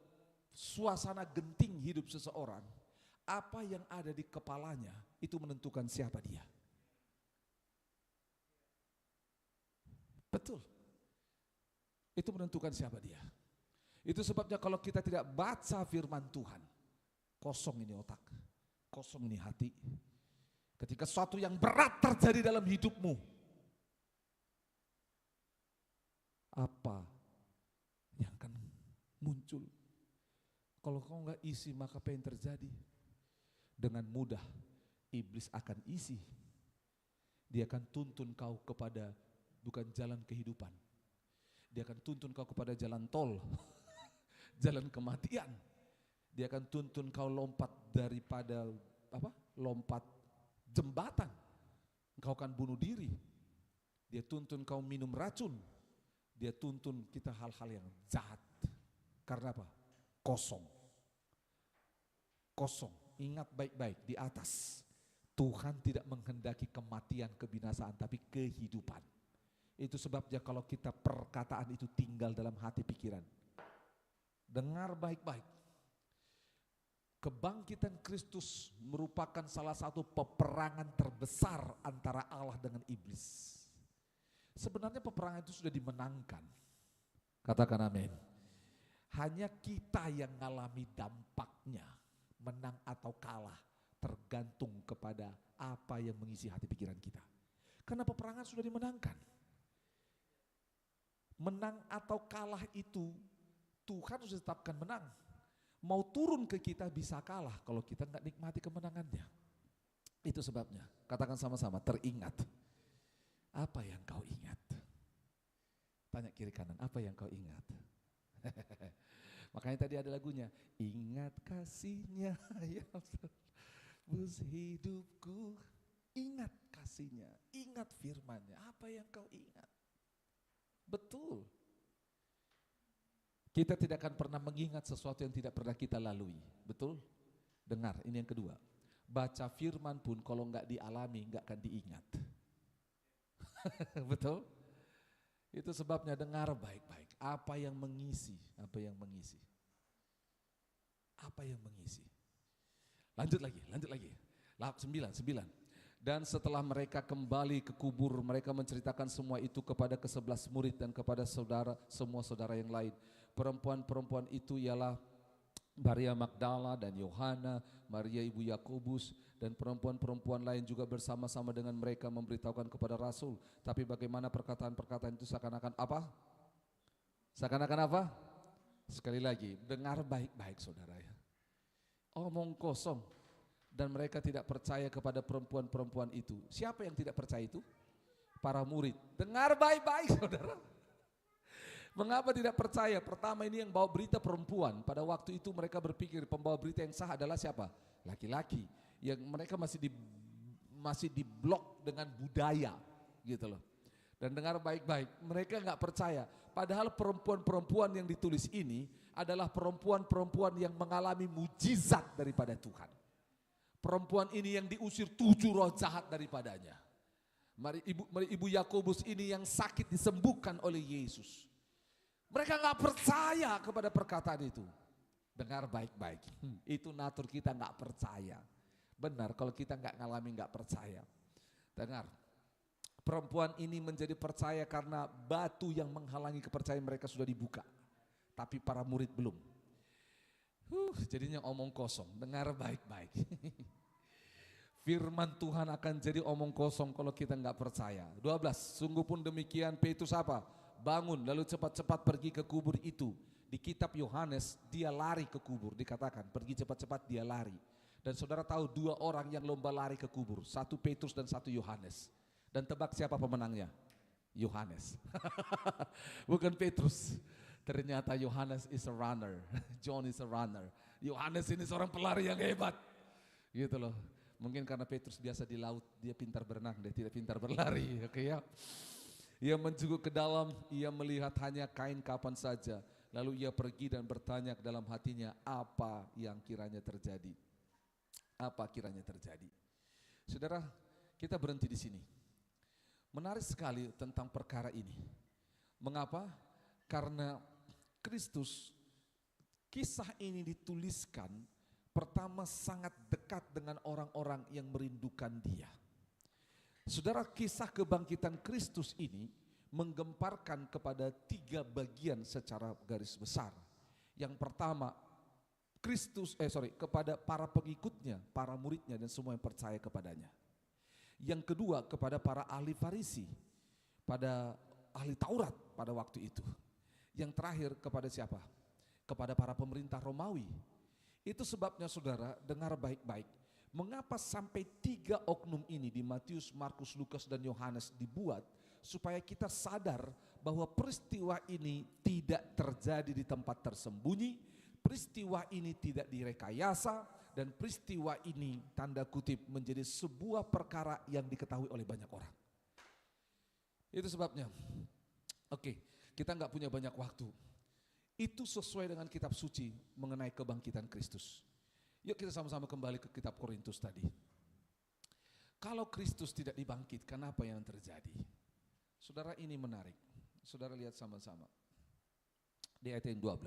suasana genting hidup seseorang, apa yang ada di kepalanya itu menentukan siapa dia. Betul. Itu menentukan siapa dia. Itu sebabnya kalau kita tidak baca firman Tuhan, kosong ini otak, kosong ini hati. Ketika sesuatu yang berat terjadi dalam hidupmu, apa yang akan muncul? Kalau kau nggak isi, maka apa yang terjadi? Dengan mudah iblis akan isi. Dia akan tuntun kau kepada bukan jalan kehidupan. Dia akan tuntun kau kepada jalan tol, jalan kematian. Dia akan tuntun kau lompat daripada lompat jembatan. Engkau akan bunuh diri. Dia tuntun kau minum racun. Dia tuntun kita hal-hal yang jahat. Karena apa? Kosong. Ingat baik-baik di atas. Tuhan tidak menghendaki kematian, kebinasaan, tapi kehidupan. Itu sebabnya kalau kita perkataan itu tinggal dalam hati pikiran. Dengar baik-baik. Kebangkitan Kristus merupakan salah satu peperangan terbesar antara Allah dengan iblis. Sebenarnya peperangan itu sudah dimenangkan. Katakan amin. Hanya kita yang mengalami dampaknya, menang atau kalah, tergantung kepada apa yang mengisi hati pikiran kita. Karena peperangan sudah dimenangkan. Menang atau kalah itu Tuhan sudah tetapkan menang. mau turun ke kita bisa kalah kalau kita nggak nikmati kemenangannya. Itu sebabnya, katakan sama-sama, teringat. Apa yang kau ingat? Tanya kiri kanan, apa yang kau ingat? Makanya tadi ada lagunya, ingat kasihnya yang tebus hidupku. Ingat kasihnya, ingat firman-Nya, apa yang kau ingat? Betul. Kita tidak akan pernah mengingat sesuatu yang tidak pernah kita lalui, betul? Dengar, ini yang kedua. Baca firman pun kalau nggak dialami nggak akan diingat. Betul? Itu sebabnya dengar baik-baik. Apa yang mengisi? Apa yang mengisi? Apa yang mengisi? Lanjut lagi. 9. Dan setelah mereka kembali ke kubur, mereka menceritakan semua itu kepada ke-11 murid dan kepada semua saudara yang lain. Perempuan-perempuan itu ialah Maria Magdala dan Yohana, Maria ibu Yakobus, dan perempuan-perempuan lain juga bersama-sama dengan mereka memberitahukan kepada Rasul. Tapi bagaimana perkataan-perkataan itu seakan-akan apa? Seakan-akan apa? Sekali lagi, dengar baik-baik saudara ya. Omong kosong. Dan mereka tidak percaya kepada perempuan-perempuan itu. Siapa yang tidak percaya itu? Para murid. Dengar baik-baik saudara. Mengapa tidak percaya? Pertama, ini yang bawa berita perempuan. Pada waktu itu mereka berpikir pembawa berita yang sah adalah siapa? Laki-laki. Yang mereka masih diblok dengan budaya gitu loh. Dan dengar baik-baik, mereka nggak percaya. Padahal perempuan-perempuan yang ditulis ini adalah perempuan-perempuan yang mengalami mujizat daripada Tuhan. Perempuan ini yang diusir 7 roh jahat daripadanya. Ibu Yakobus ini yang sakit disembuhkan oleh Yesus. Mereka nggak percaya kepada perkataan itu. Dengar baik-baik. Itu natur kita nggak percaya. Benar, kalau kita nggak ngalami nggak percaya. Dengar, perempuan ini menjadi percaya karena batu yang menghalangi kepercayaan mereka sudah dibuka. Tapi para murid belum. Jadinya omong kosong. Dengar baik-baik. Firman Tuhan akan jadi omong kosong kalau kita nggak percaya. 12. Sungguh pun demikian Petrus apa? Bangun lalu cepat-cepat pergi ke kubur itu. Di kitab Yohanes dia lari ke kubur, dikatakan pergi cepat-cepat dia lari. Dan saudara tahu 2 orang yang lomba lari ke kubur, 1 Petrus dan 1 Yohanes. Dan tebak siapa pemenangnya? Yohanes. Bukan Petrus. Ternyata Yohanes is a runner. John is a runner. Yohanes ini seorang pelari yang hebat. Gitu loh. Mungkin karena Petrus biasa di laut, dia pintar berenang, dia tidak pintar berlari. Oke ya. Ia menjungkuk ke dalam, ia melihat hanya kain kapan saja. Lalu ia pergi dan bertanya ke dalam hatinya, apa yang kiranya terjadi? Apa kiranya terjadi? Saudara, kita berhenti di sini. Menarik sekali tentang perkara ini. Mengapa? Karena Kristus, kisah ini dituliskan pertama sangat dekat dengan orang-orang yang merindukan Dia. Saudara, kisah kebangkitan Kristus ini menggemparkan kepada 3 bagian secara garis besar. Yang pertama, kepada para pengikutnya, para muridnya dan semua yang percaya kepadanya. Yang kedua, kepada para ahli Farisi, pada ahli Taurat pada waktu itu. Yang terakhir kepada siapa? Kepada para pemerintah Romawi. Itu sebabnya saudara, dengar baik-baik. Mengapa sampai 3 oknum ini di Matius, Markus, Lukas dan Yohanes dibuat supaya kita sadar bahwa peristiwa ini tidak terjadi di tempat tersembunyi, peristiwa ini tidak direkayasa, dan peristiwa ini tanda kutip menjadi sebuah perkara yang diketahui oleh banyak orang. Itu sebabnya, oke, kita nggak punya banyak waktu. Itu sesuai dengan kitab suci mengenai kebangkitan Kristus. Yuk kita sama-sama kembali ke kitab Korintus tadi. Kalau Kristus tidak dibangkitkan, apa yang terjadi? Saudara, ini menarik. Saudara lihat sama-sama. Di ayat yang 12.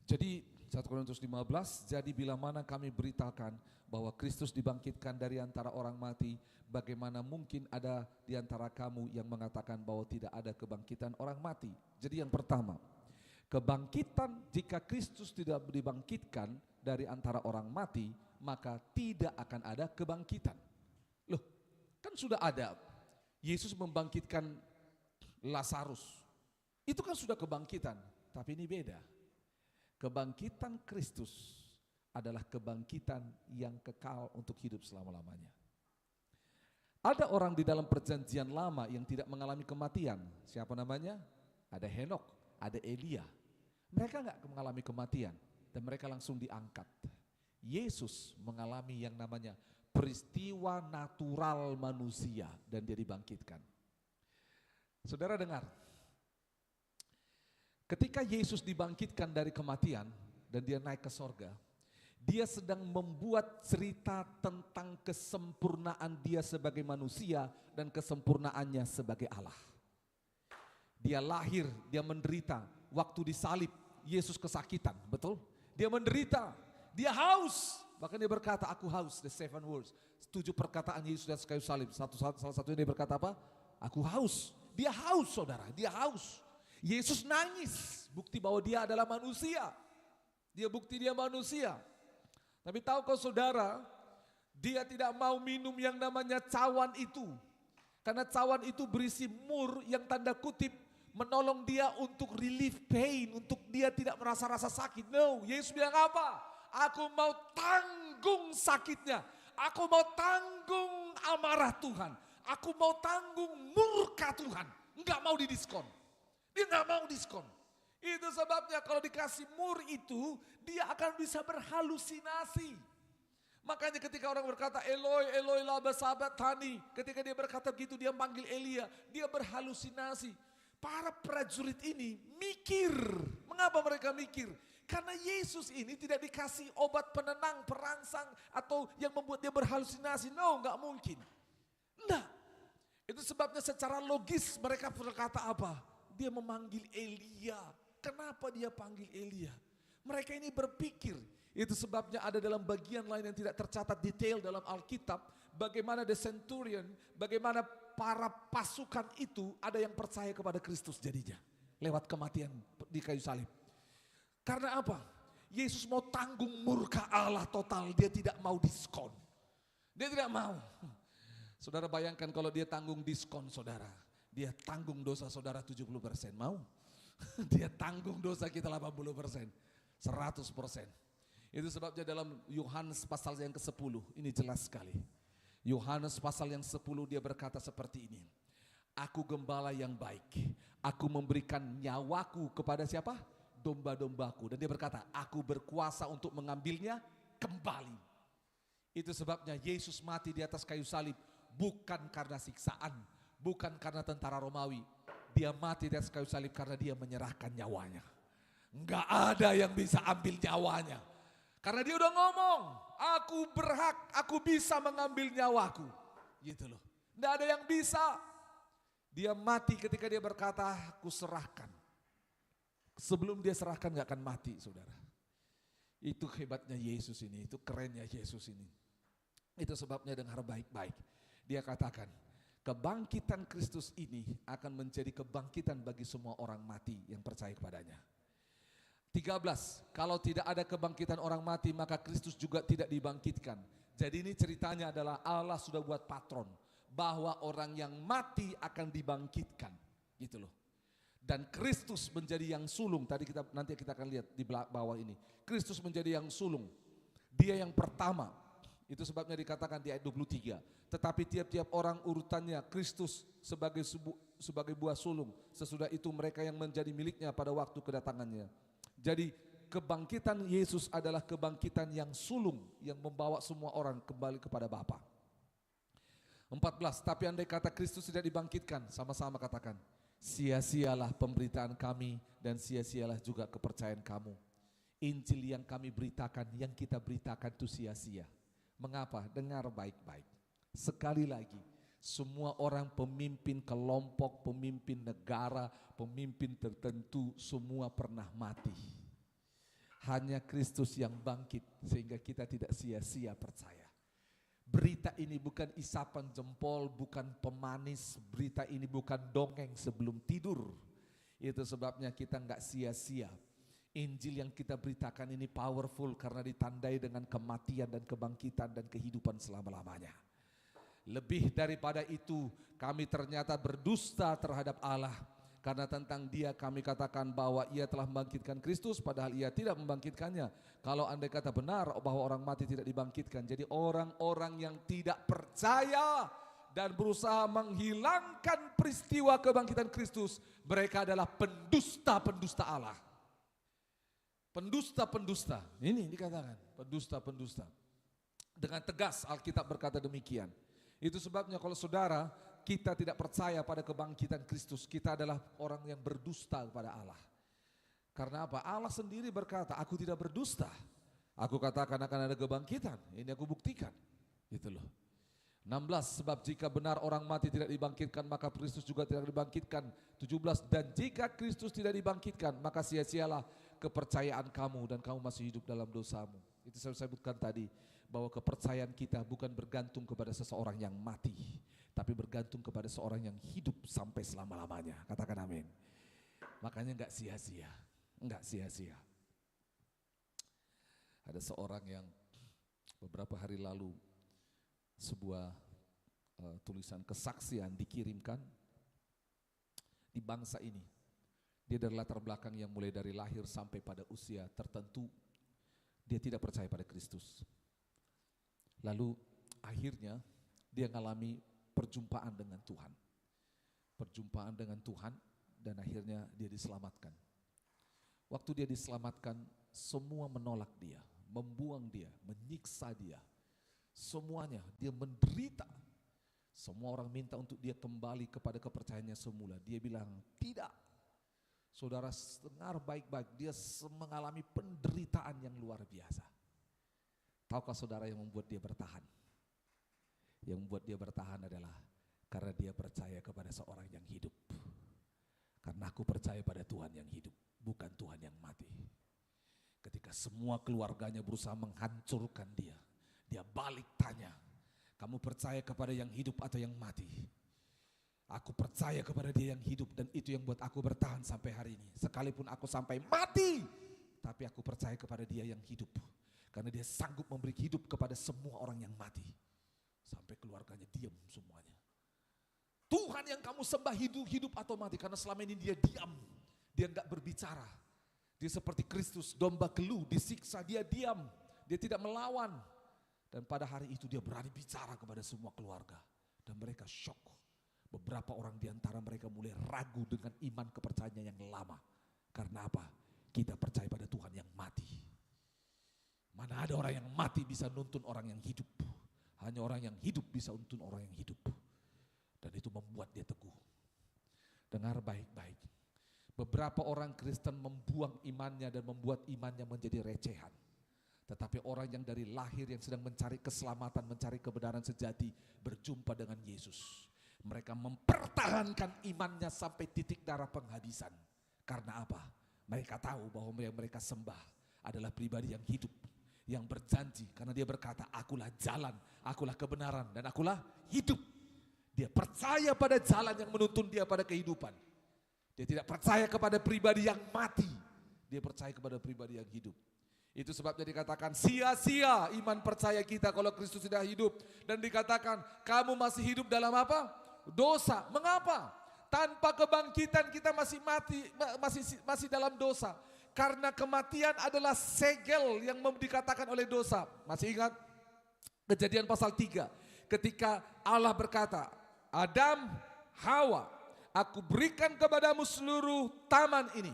Jadi 1 Korintus 15, jadi bila mana kami beritakan bahwa Kristus dibangkitkan dari antara orang mati, bagaimana mungkin ada di antara kamu yang mengatakan bahwa tidak ada kebangkitan orang mati? Jadi yang pertama, kebangkitan, jika Kristus tidak dibangkitkan dari antara orang mati, maka tidak akan ada kebangkitan. Loh, kan sudah ada. Yesus membangkitkan Lazarus. Itu kan sudah kebangkitan, tapi ini beda. Kebangkitan Kristus adalah kebangkitan yang kekal untuk hidup selama-lamanya. Ada orang di dalam perjanjian lama yang tidak mengalami kematian. Siapa namanya? Ada Henok, ada Elia. Mereka enggak mengalami kematian dan mereka langsung diangkat. Yesus mengalami yang namanya peristiwa natural manusia dan dia dibangkitkan. Saudara dengar, ketika Yesus dibangkitkan dari kematian dan dia naik ke sorga, dia sedang membuat cerita tentang kesempurnaan dia sebagai manusia dan kesempurnaannya sebagai Allah. Dia lahir, dia menderita, waktu disalib Yesus kesakitan, betul? Dia menderita, dia haus, bahkan dia berkata aku haus, the 7 words, 7 perkataan Yesus di atas kayu salib. Salah satunya dia berkata apa? Aku haus. Dia haus, saudara, dia haus. Yesus nangis, bukti bahwa dia adalah manusia. Dia bukti dia manusia. Tapi tahukah saudara, dia tidak mau minum yang namanya cawan itu. Karena cawan itu berisi mur yang tanda kutip menolong dia untuk relief pain, untuk dia tidak merasa rasa sakit. No, Yesus bilang apa? Aku mau tanggung sakitnya. Aku mau tanggung amarah Tuhan. Aku mau tanggung murka Tuhan. Enggak mau didiskon. Dia enggak mau diskon. Itu sebabnya kalau dikasih mur itu, dia akan bisa berhalusinasi. Makanya ketika orang berkata Eloi, Eloi lama sabachthani, ketika dia berkata begitu dia manggil Elia, dia berhalusinasi. Para prajurit ini mikir. Mengapa mereka mikir? Karena Yesus ini tidak dikasih obat penenang, perangsang atau yang membuat dia berhalusinasi. No, enggak mungkin. Enggak. Itu sebabnya secara logis mereka berkata apa? Dia memanggil Elia. Kenapa dia panggil Elia? Mereka ini berpikir. Itu sebabnya ada dalam bagian lain yang tidak tercatat detail dalam Alkitab. Bagaimana the centurion, bagaimana para pasukan itu ada yang percaya kepada Kristus jadinya. Lewat kematian di kayu salib. Karena apa? Yesus mau tanggung murka Allah total. Dia tidak mau diskon. Dia tidak mau. Saudara bayangkan kalau dia tanggung diskon saudara. Dia tanggung dosa saudara 70%. Mau? Dia tanggung dosa kita 80%. 100%. Itu sebabnya dalam Yohanes pasal yang ke-10. Ini jelas sekali. Yohanes pasal yang 10 dia berkata seperti ini. Aku gembala yang baik. Aku memberikan nyawaku kepada siapa? Domba-dombaku. Dan dia berkata, aku berkuasa untuk mengambilnya kembali. Itu sebabnya Yesus mati di atas kayu salib. Bukan karena siksaan, bukan karena tentara Romawi. Dia mati di atas kayu salib karena dia menyerahkan nyawanya. Enggak ada yang bisa ambil nyawanya. Karena dia udah ngomong, aku berhak, aku bisa mengambil nyawaku. Gitu loh. Enggak ada yang bisa. Dia mati ketika dia berkata, aku serahkan. Sebelum dia serahkan enggak akan mati, saudara. Itu hebatnya Yesus ini, itu kerennya Yesus ini. Itu sebabnya dengar baik-baik. Dia katakan, kebangkitan Kristus ini akan menjadi kebangkitan bagi semua orang mati yang percaya kepadanya. 13, kalau tidak ada kebangkitan orang mati maka Kristus juga tidak dibangkitkan. Jadi ini ceritanya adalah Allah sudah buat patron bahwa orang yang mati akan dibangkitkan, gitu loh. Dan Kristus menjadi yang sulung. Tadi nanti kita akan lihat di bawah ini. Kristus menjadi yang sulung. Dia yang pertama. Itu sebabnya dikatakan di ayat 23. Tetapi tiap-tiap orang urutannya, Kristus sebagai buah sulung. Sesudah itu mereka yang menjadi miliknya pada waktu kedatangannya. Jadi kebangkitan Yesus adalah kebangkitan yang sulung. Yang membawa semua orang kembali kepada Bapa. 14. Tapi andai kata Kristus tidak dibangkitkan, sama-sama katakan, sia-sialah pemberitaan kami dan sia-sialah juga kepercayaan kamu. Injil yang kami beritakan, yang kita beritakan itu sia-sia. Mengapa? Dengar baik-baik. Sekali lagi, semua orang pemimpin kelompok, pemimpin negara, pemimpin tertentu semua pernah mati. Hanya Kristus yang bangkit sehingga kita tidak sia-sia percaya. Berita ini bukan isapan jempol, bukan pemanis. Berita ini bukan dongeng sebelum tidur. Itu sebabnya kita enggak sia-sia. Injil yang kita beritakan ini powerful karena ditandai dengan kematian dan kebangkitan dan kehidupan selama-lamanya. Lebih daripada itu, kami ternyata berdusta terhadap Allah Karena tentang dia kami katakan bahwa ia telah membangkitkan Kristus, padahal ia tidak membangkitkannya. Kalau andai kata benar bahwa orang mati tidak dibangkitkan. Jadi orang-orang yang tidak percaya dan berusaha menghilangkan peristiwa kebangkitan Kristus, mereka adalah pendusta-pendusta Allah. Pendusta-pendusta, ini dikatakan pendusta-pendusta. Dengan tegas Alkitab berkata demikian. Itu sebabnya kalau saudara kita tidak percaya pada kebangkitan Kristus, kita adalah orang yang berdusta kepada Allah. Karena apa? Allah sendiri berkata, aku tidak berdusta. Aku katakan akan ada kebangkitan, ini aku buktikan. Gitu loh. 16, sebab jika benar orang mati tidak dibangkitkan, maka Kristus juga tidak dibangkitkan. 17, dan jika Kristus tidak dibangkitkan, maka sia-sialah kepercayaan kamu dan kamu masih hidup dalam dosamu. Itu saya sebutkan tadi, bahwa kepercayaan kita bukan bergantung kepada seseorang yang mati, tapi bergantung kepada seorang yang hidup sampai selama-lamanya. Katakan amin. Makanya enggak sia-sia, enggak sia-sia. Ada seorang yang beberapa hari lalu sebuah tulisan kesaksian dikirimkan di bangsa ini. Dia dari latar belakang yang mulai dari lahir sampai pada usia tertentu, dia tidak percaya pada Kristus. Lalu akhirnya dia mengalami perjumpaan dengan Tuhan. Perjumpaan dengan Tuhan dan akhirnya dia diselamatkan. Waktu dia diselamatkan, semua menolak dia, membuang dia, menyiksa dia. Semuanya, dia menderita. Semua orang minta untuk dia kembali kepada kepercayaannya semula. Dia bilang, tidak. Saudara dengar baik-baik, dia mengalami penderitaan yang luar biasa. Tahukah saudara yang membuat dia bertahan? Yang membuat dia bertahan adalah karena dia percaya kepada seorang yang hidup. Karena aku percaya pada Tuhan yang hidup, bukan Tuhan yang mati. Ketika semua keluarganya berusaha menghancurkan dia, dia balik tanya, kamu percaya kepada yang hidup atau yang mati? Aku percaya kepada dia yang hidup dan itu yang buat aku bertahan sampai hari ini. Sekalipun aku sampai mati, tapi aku percaya kepada dia yang hidup. Karena dia sanggup memberi hidup kepada semua orang yang mati. Sampai keluarganya diam semuanya. Tuhan yang kamu sembah hidup atau mati. Karena selama ini dia diam. Dia enggak berbicara. Dia seperti Kristus, domba geluh, disiksa, dia diam. Dia tidak melawan. Dan pada hari itu dia berani bicara kepada semua keluarga. Dan mereka syok. Beberapa orang di antara mereka mulai ragu dengan iman kepercayaannya yang lama. Karena apa? Kita percaya pada Tuhan yang mati. Mana ada orang yang mati bisa nuntun orang yang hidup. Hanya orang yang hidup bisa nuntun orang yang hidup. Dan itu membuat dia teguh. Dengar baik-baik. Beberapa orang Kristen membuang imannya dan membuat imannya menjadi recehan. Tetapi orang yang dari lahir yang sedang mencari keselamatan, mencari kebenaran sejati, berjumpa dengan Yesus. Mereka mempertahankan imannya sampai titik darah penghabisan. Karena apa? Mereka tahu bahwa yang mereka sembah adalah pribadi yang hidup. Yang berjanji karena dia berkata, akulah jalan, akulah kebenaran, dan akulah hidup. Dia percaya pada jalan yang menuntun dia pada kehidupan. Dia tidak percaya kepada pribadi yang mati. Dia percaya kepada pribadi yang hidup. Itu sebabnya dikatakan sia-sia iman percaya kita kalau Kristus tidak hidup. Dan dikatakan kamu masih hidup dalam apa? Dosa. Mengapa? Tanpa kebangkitan kita masih mati, masih dalam dosa. Karena kematian adalah segel yang dikatakan oleh dosa. Masih ingat? Kejadian pasal 3. Ketika Allah berkata, Adam, Hawa, aku berikan kepadamu seluruh taman ini.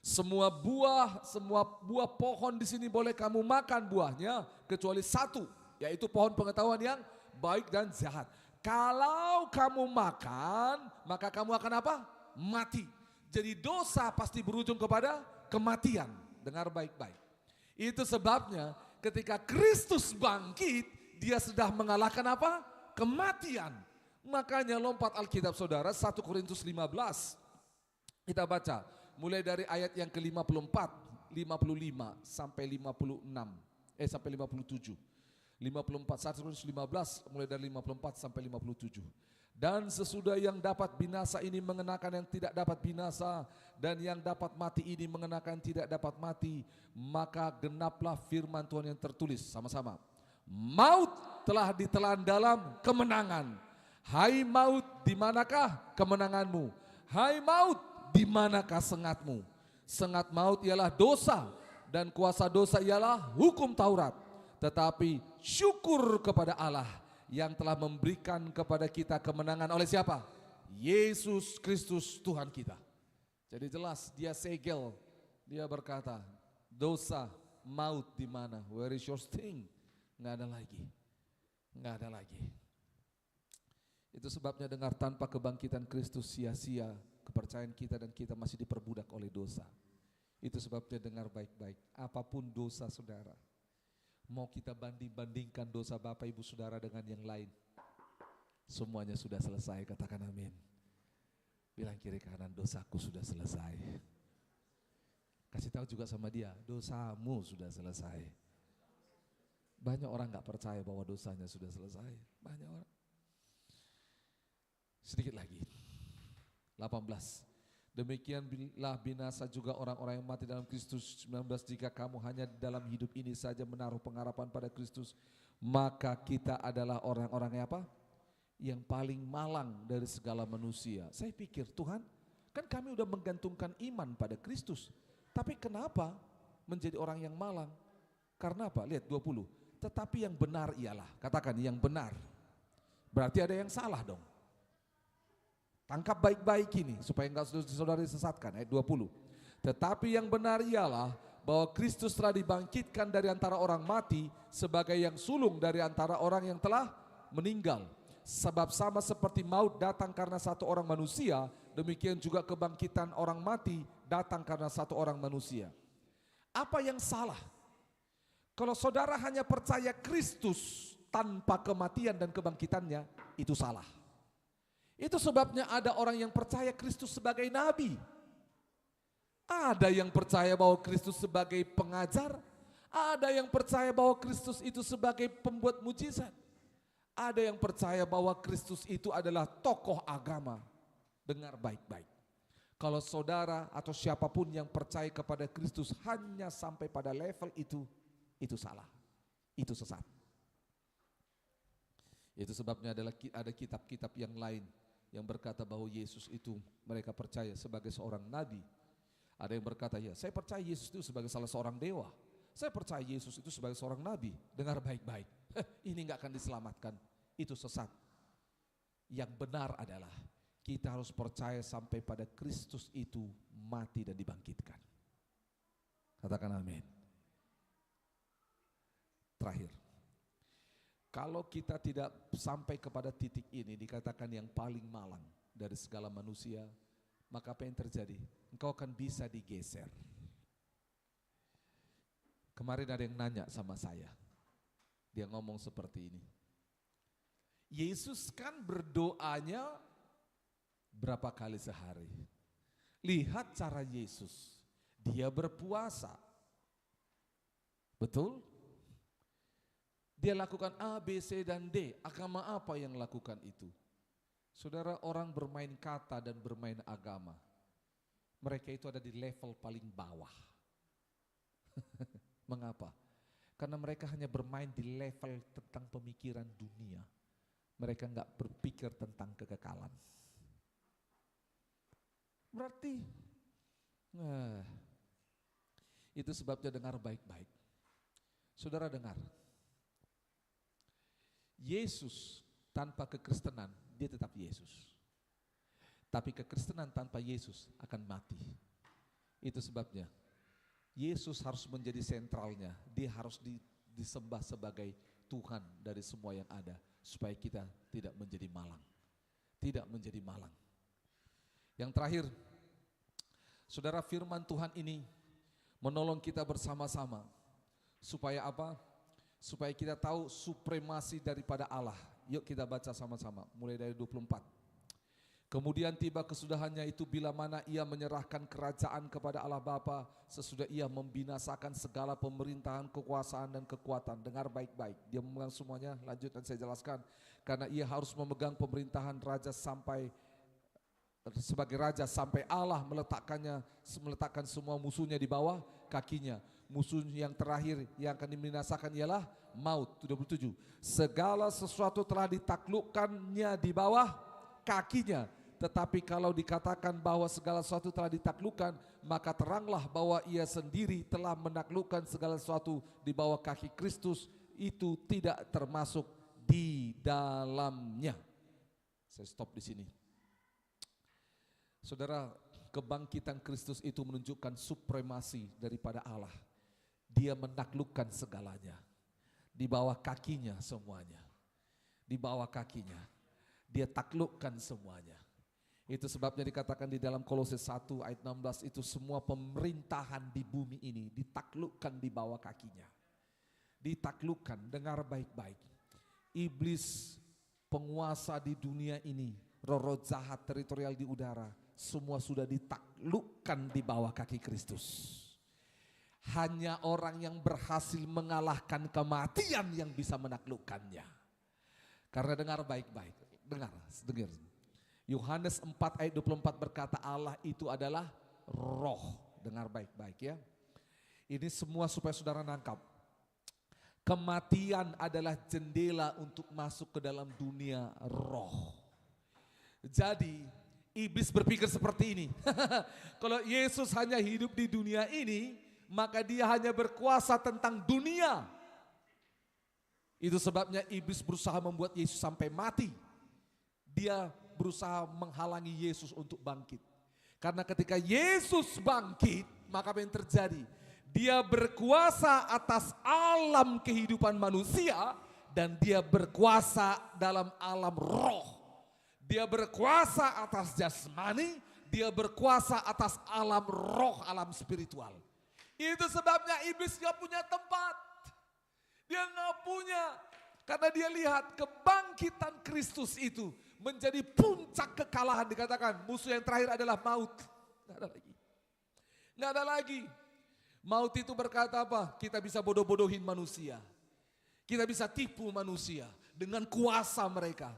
Semua buah pohon di sini boleh kamu makan buahnya. Kecuali satu, yaitu pohon pengetahuan yang baik dan jahat. Kalau kamu makan, maka kamu akan apa? Mati. Jadi dosa pasti berujung kepada kematian. Dengar baik-baik. Itu sebabnya ketika Kristus bangkit, dia sudah mengalahkan apa? Kematian. Makanya lompat Alkitab saudara, 1 Korintus 15. Kita baca mulai dari ayat yang ke-54, 55 sampai 56. Sampai 57. 54, 1 Korintus 15 mulai dari 54 sampai 57. Dan sesudah yang dapat binasa ini mengenakan yang tidak dapat binasa, dan yang dapat mati ini mengenakan yang tidak dapat mati, maka genaplah firman Tuhan yang tertulis sama-sama. Maut telah ditelan dalam kemenangan. Hai maut, di manakah kemenanganmu? Hai maut, di manakah sengatmu? Sengat maut ialah dosa, dan kuasa dosa ialah hukum Taurat. Tetapi syukur kepada Allah yang telah memberikan kepada kita kemenangan oleh siapa? Yesus Kristus Tuhan kita. Jadi jelas dia segel, dia berkata, dosa, maut di mana? Where is your sting? Nggak ada lagi, nggak ada lagi. Itu sebabnya dengar, tanpa kebangkitan Kristus sia-sia kepercayaan kita dan kita masih diperbudak oleh dosa. Itu sebabnya dengar baik-baik, apapun dosa saudara, mau kita banding-bandingkan dosa Bapak Ibu Saudara dengan yang lain, semuanya sudah selesai, katakan amin. Bilang kiri kanan, dosaku sudah selesai. Kasih tahu juga sama dia, dosamu sudah selesai. Banyak orang gak percaya bahwa dosanya sudah selesai, banyak orang. Sedikit lagi, 18. Demikianlah binasa juga orang-orang yang mati dalam Kristus. 19. Jika kamu hanya dalam hidup ini saja menaruh pengharapan pada Kristus, maka kita adalah orang-orang yang apa? Yang paling malang dari segala manusia. Saya pikir, Tuhan, kan kami udah menggantungkan iman pada Kristus, tapi kenapa menjadi orang yang malang? Karena apa? Lihat 20. Tetapi yang benar ialah, katakan yang benar. Berarti ada yang salah dong. Tangkap baik-baik ini supaya enggak saudara disesatkan. Ayat 20. Tetapi yang benar ialah bahwa Kristus telah dibangkitkan dari antara orang mati sebagai yang sulung dari antara orang yang telah meninggal. Sebab sama seperti maut datang karena satu orang manusia, demikian juga kebangkitan orang mati datang karena satu orang manusia. Apa yang salah? Kalau saudara hanya percaya Kristus tanpa kematian dan kebangkitannya, itu salah. Itu sebabnya ada orang yang percaya Kristus sebagai nabi. Ada yang percaya bahwa Kristus sebagai pengajar. Ada yang percaya bahwa Kristus itu sebagai pembuat mujizat. Ada yang percaya bahwa Kristus itu adalah tokoh agama. Dengar baik-baik. Kalau saudara atau siapapun yang percaya kepada Kristus hanya sampai pada level itu salah. Itu sesat. Itu sebabnya ada kitab-kitab yang lain yang berkata bahwa Yesus itu mereka percaya sebagai seorang nabi. Ada yang berkata, ya saya percaya Yesus itu sebagai salah seorang dewa. Saya percaya Yesus itu sebagai seorang nabi. Dengar baik-baik, ini gak akan diselamatkan. Itu sesat. Yang benar adalah kita harus percaya sampai pada Kristus itu mati dan dibangkitkan. Katakan amin. Terakhir, kalau kita tidak sampai kepada titik ini, dikatakan yang paling malang dari segala manusia, maka apa yang terjadi? Engkau akan bisa digeser. Kemarin ada yang nanya sama saya, dia ngomong seperti ini. Yesus kan berdoanya berapa kali sehari? Lihat cara Yesus, dia berpuasa. Betul? Dia lakukan A, B, C, dan D. Agama apa yang lakukan itu? Saudara, orang bermain kata dan bermain agama, mereka itu ada di level paling bawah. Mengapa? Karena mereka hanya bermain di level tentang pemikiran dunia. Mereka enggak berpikir tentang kekekalan. Berarti, itu sebabnya dengar baik-baik. Saudara dengar. Yesus tanpa kekristenan, dia tetap Yesus. Tapi kekristenan tanpa Yesus akan mati. Itu sebabnya Yesus harus menjadi sentralnya. Dia harus disembah sebagai Tuhan dari semua yang ada. Supaya kita tidak menjadi malang. Tidak menjadi malang. Yang terakhir, saudara, firman Tuhan ini menolong kita bersama-sama. Supaya apa? Supaya kita tahu supremasi daripada Allah. Yuk kita baca sama-sama, mulai dari 24. Kemudian tiba kesudahannya itu bila mana ia menyerahkan kerajaan kepada Allah Bapa, sesudah ia membinasakan segala pemerintahan, kekuasaan dan kekuatan. Dengar baik-baik, dia memegang semuanya, lanjut dan saya jelaskan. Karena ia harus memegang pemerintahan raja sebagai raja sampai Allah meletakkan semua musuhnya di bawah kakinya. Musuh yang terakhir yang akan dibinasakan ialah maut. 27. Segala sesuatu telah ditaklukkannya di bawah kakinya. Tetapi kalau dikatakan bahwa segala sesuatu telah ditaklukkan, maka teranglah bahwa ia sendiri telah menaklukkan segala sesuatu di bawah kaki Kristus, itu tidak termasuk di dalamnya. Saya stop di sini. Saudara, kebangkitan Kristus itu menunjukkan supremasi daripada Allah. Dia menaklukkan segalanya. Di bawah kakinya semuanya. Di bawah kakinya. Dia taklukkan semuanya. Itu sebabnya dikatakan di dalam Kolose 1 ayat 16 itu semua pemerintahan di bumi ini ditaklukkan di bawah kakinya. Ditaklukkan, dengar baik-baik. Iblis, penguasa di dunia ini, roh-roh jahat teritorial di udara, semua sudah ditaklukkan di bawah kaki Kristus. Hanya orang yang berhasil mengalahkan kematian yang bisa menaklukkannya. Karena dengar baik-baik, dengar. Yohanes 4 ayat 24 berkata Allah itu adalah roh. Dengar baik-baik ya. Ini semua supaya saudara nangkap. Kematian adalah jendela untuk masuk ke dalam dunia roh. Jadi iblis berpikir seperti ini. Kalau Yesus hanya hidup di dunia ini, maka dia hanya berkuasa tentang dunia. Itu sebabnya iblis berusaha membuat Yesus sampai mati. Dia berusaha menghalangi Yesus untuk bangkit. Karena ketika Yesus bangkit, maka apa yang terjadi? Dia berkuasa atas alam kehidupan manusia dan dia berkuasa dalam alam roh. Dia berkuasa atas jasmani, dia berkuasa atas alam roh, alam spiritual. Itu sebabnya iblis gak punya tempat. Dia gak punya. Karena dia lihat kebangkitan Kristus itu menjadi puncak kekalahan. Dikatakan musuh yang terakhir adalah maut. Gak ada lagi. Gak ada lagi. Maut itu berkata apa? Kita bisa bodoh-bodohin manusia. Kita bisa tipu manusia dengan kuasa mereka.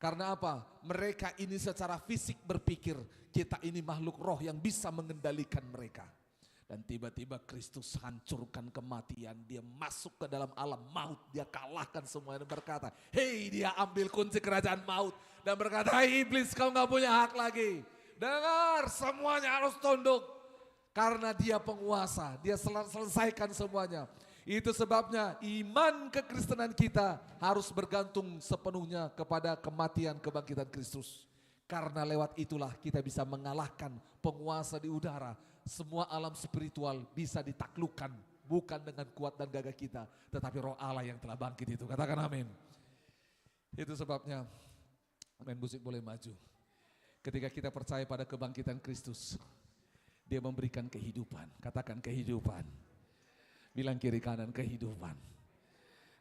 Karena apa? Mereka ini secara fisik berpikir kita ini makhluk roh yang bisa mengendalikan mereka. Dan tiba-tiba Kristus hancurkan kematian. Dia masuk ke dalam alam maut. Dia kalahkan semuanya dan berkata, hei, dia ambil kunci kerajaan maut. Dan berkata, hai iblis, kau gak punya hak lagi. Dengar, semuanya harus tunduk. Karena dia penguasa. Dia selesaikan semuanya. Itu sebabnya iman kekristenan kita harus bergantung sepenuhnya kepada kematian kebangkitan Kristus. Karena lewat itulah kita bisa mengalahkan penguasa di udara. Semua alam spiritual bisa ditaklukkan. Bukan dengan kuat dan gagah kita. Tetapi roh Allah yang telah bangkit itu. Katakan amin. Itu sebabnya main musik boleh maju. Ketika kita percaya pada kebangkitan Kristus. Dia memberikan kehidupan. Katakan kehidupan. Bilang kiri kanan kehidupan.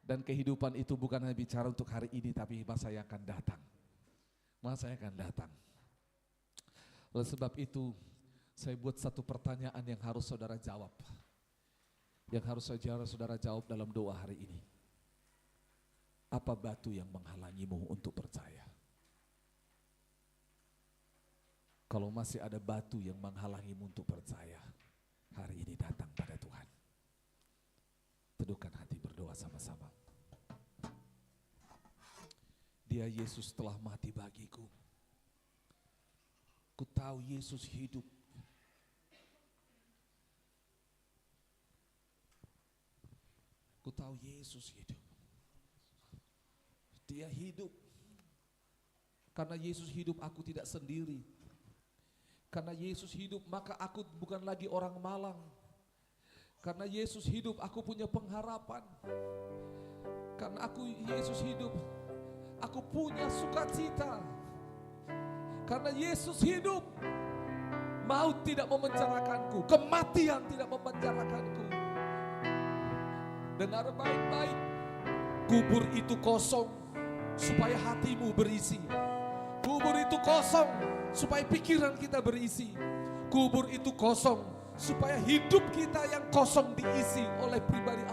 Dan kehidupan itu bukan hanya bicara untuk hari ini. Tapi masa yang akan datang. Masa yang akan datang. Oleh sebab itu saya buat satu pertanyaan yang harus saudara jawab. Yang harus saudara jawab dalam doa hari ini. Apa batu yang menghalangimu untuk percaya? Kalau masih ada batu yang menghalangimu untuk percaya, hari ini datang pada Tuhan. Teduhkan hati berdoa sama-sama. Dia Yesus telah mati bagiku. Ku tahu Yesus hidup. Ku tahu Yesus hidup. Dia hidup. Karena Yesus hidup aku tidak sendiri. Karena Yesus hidup maka aku bukan lagi orang malang. Karena Yesus hidup aku punya pengharapan. Karena Yesus hidup aku punya sukacita. Karena Yesus hidup maut tidak memenjarakanku. Kematian tidak memenjarakanku. Dengar baik-baik. Kubur itu kosong supaya hatimu berisi. Kubur itu kosong supaya pikiran kita berisi. Kubur itu kosong supaya hidup kita yang kosong diisi oleh pribadi Allah.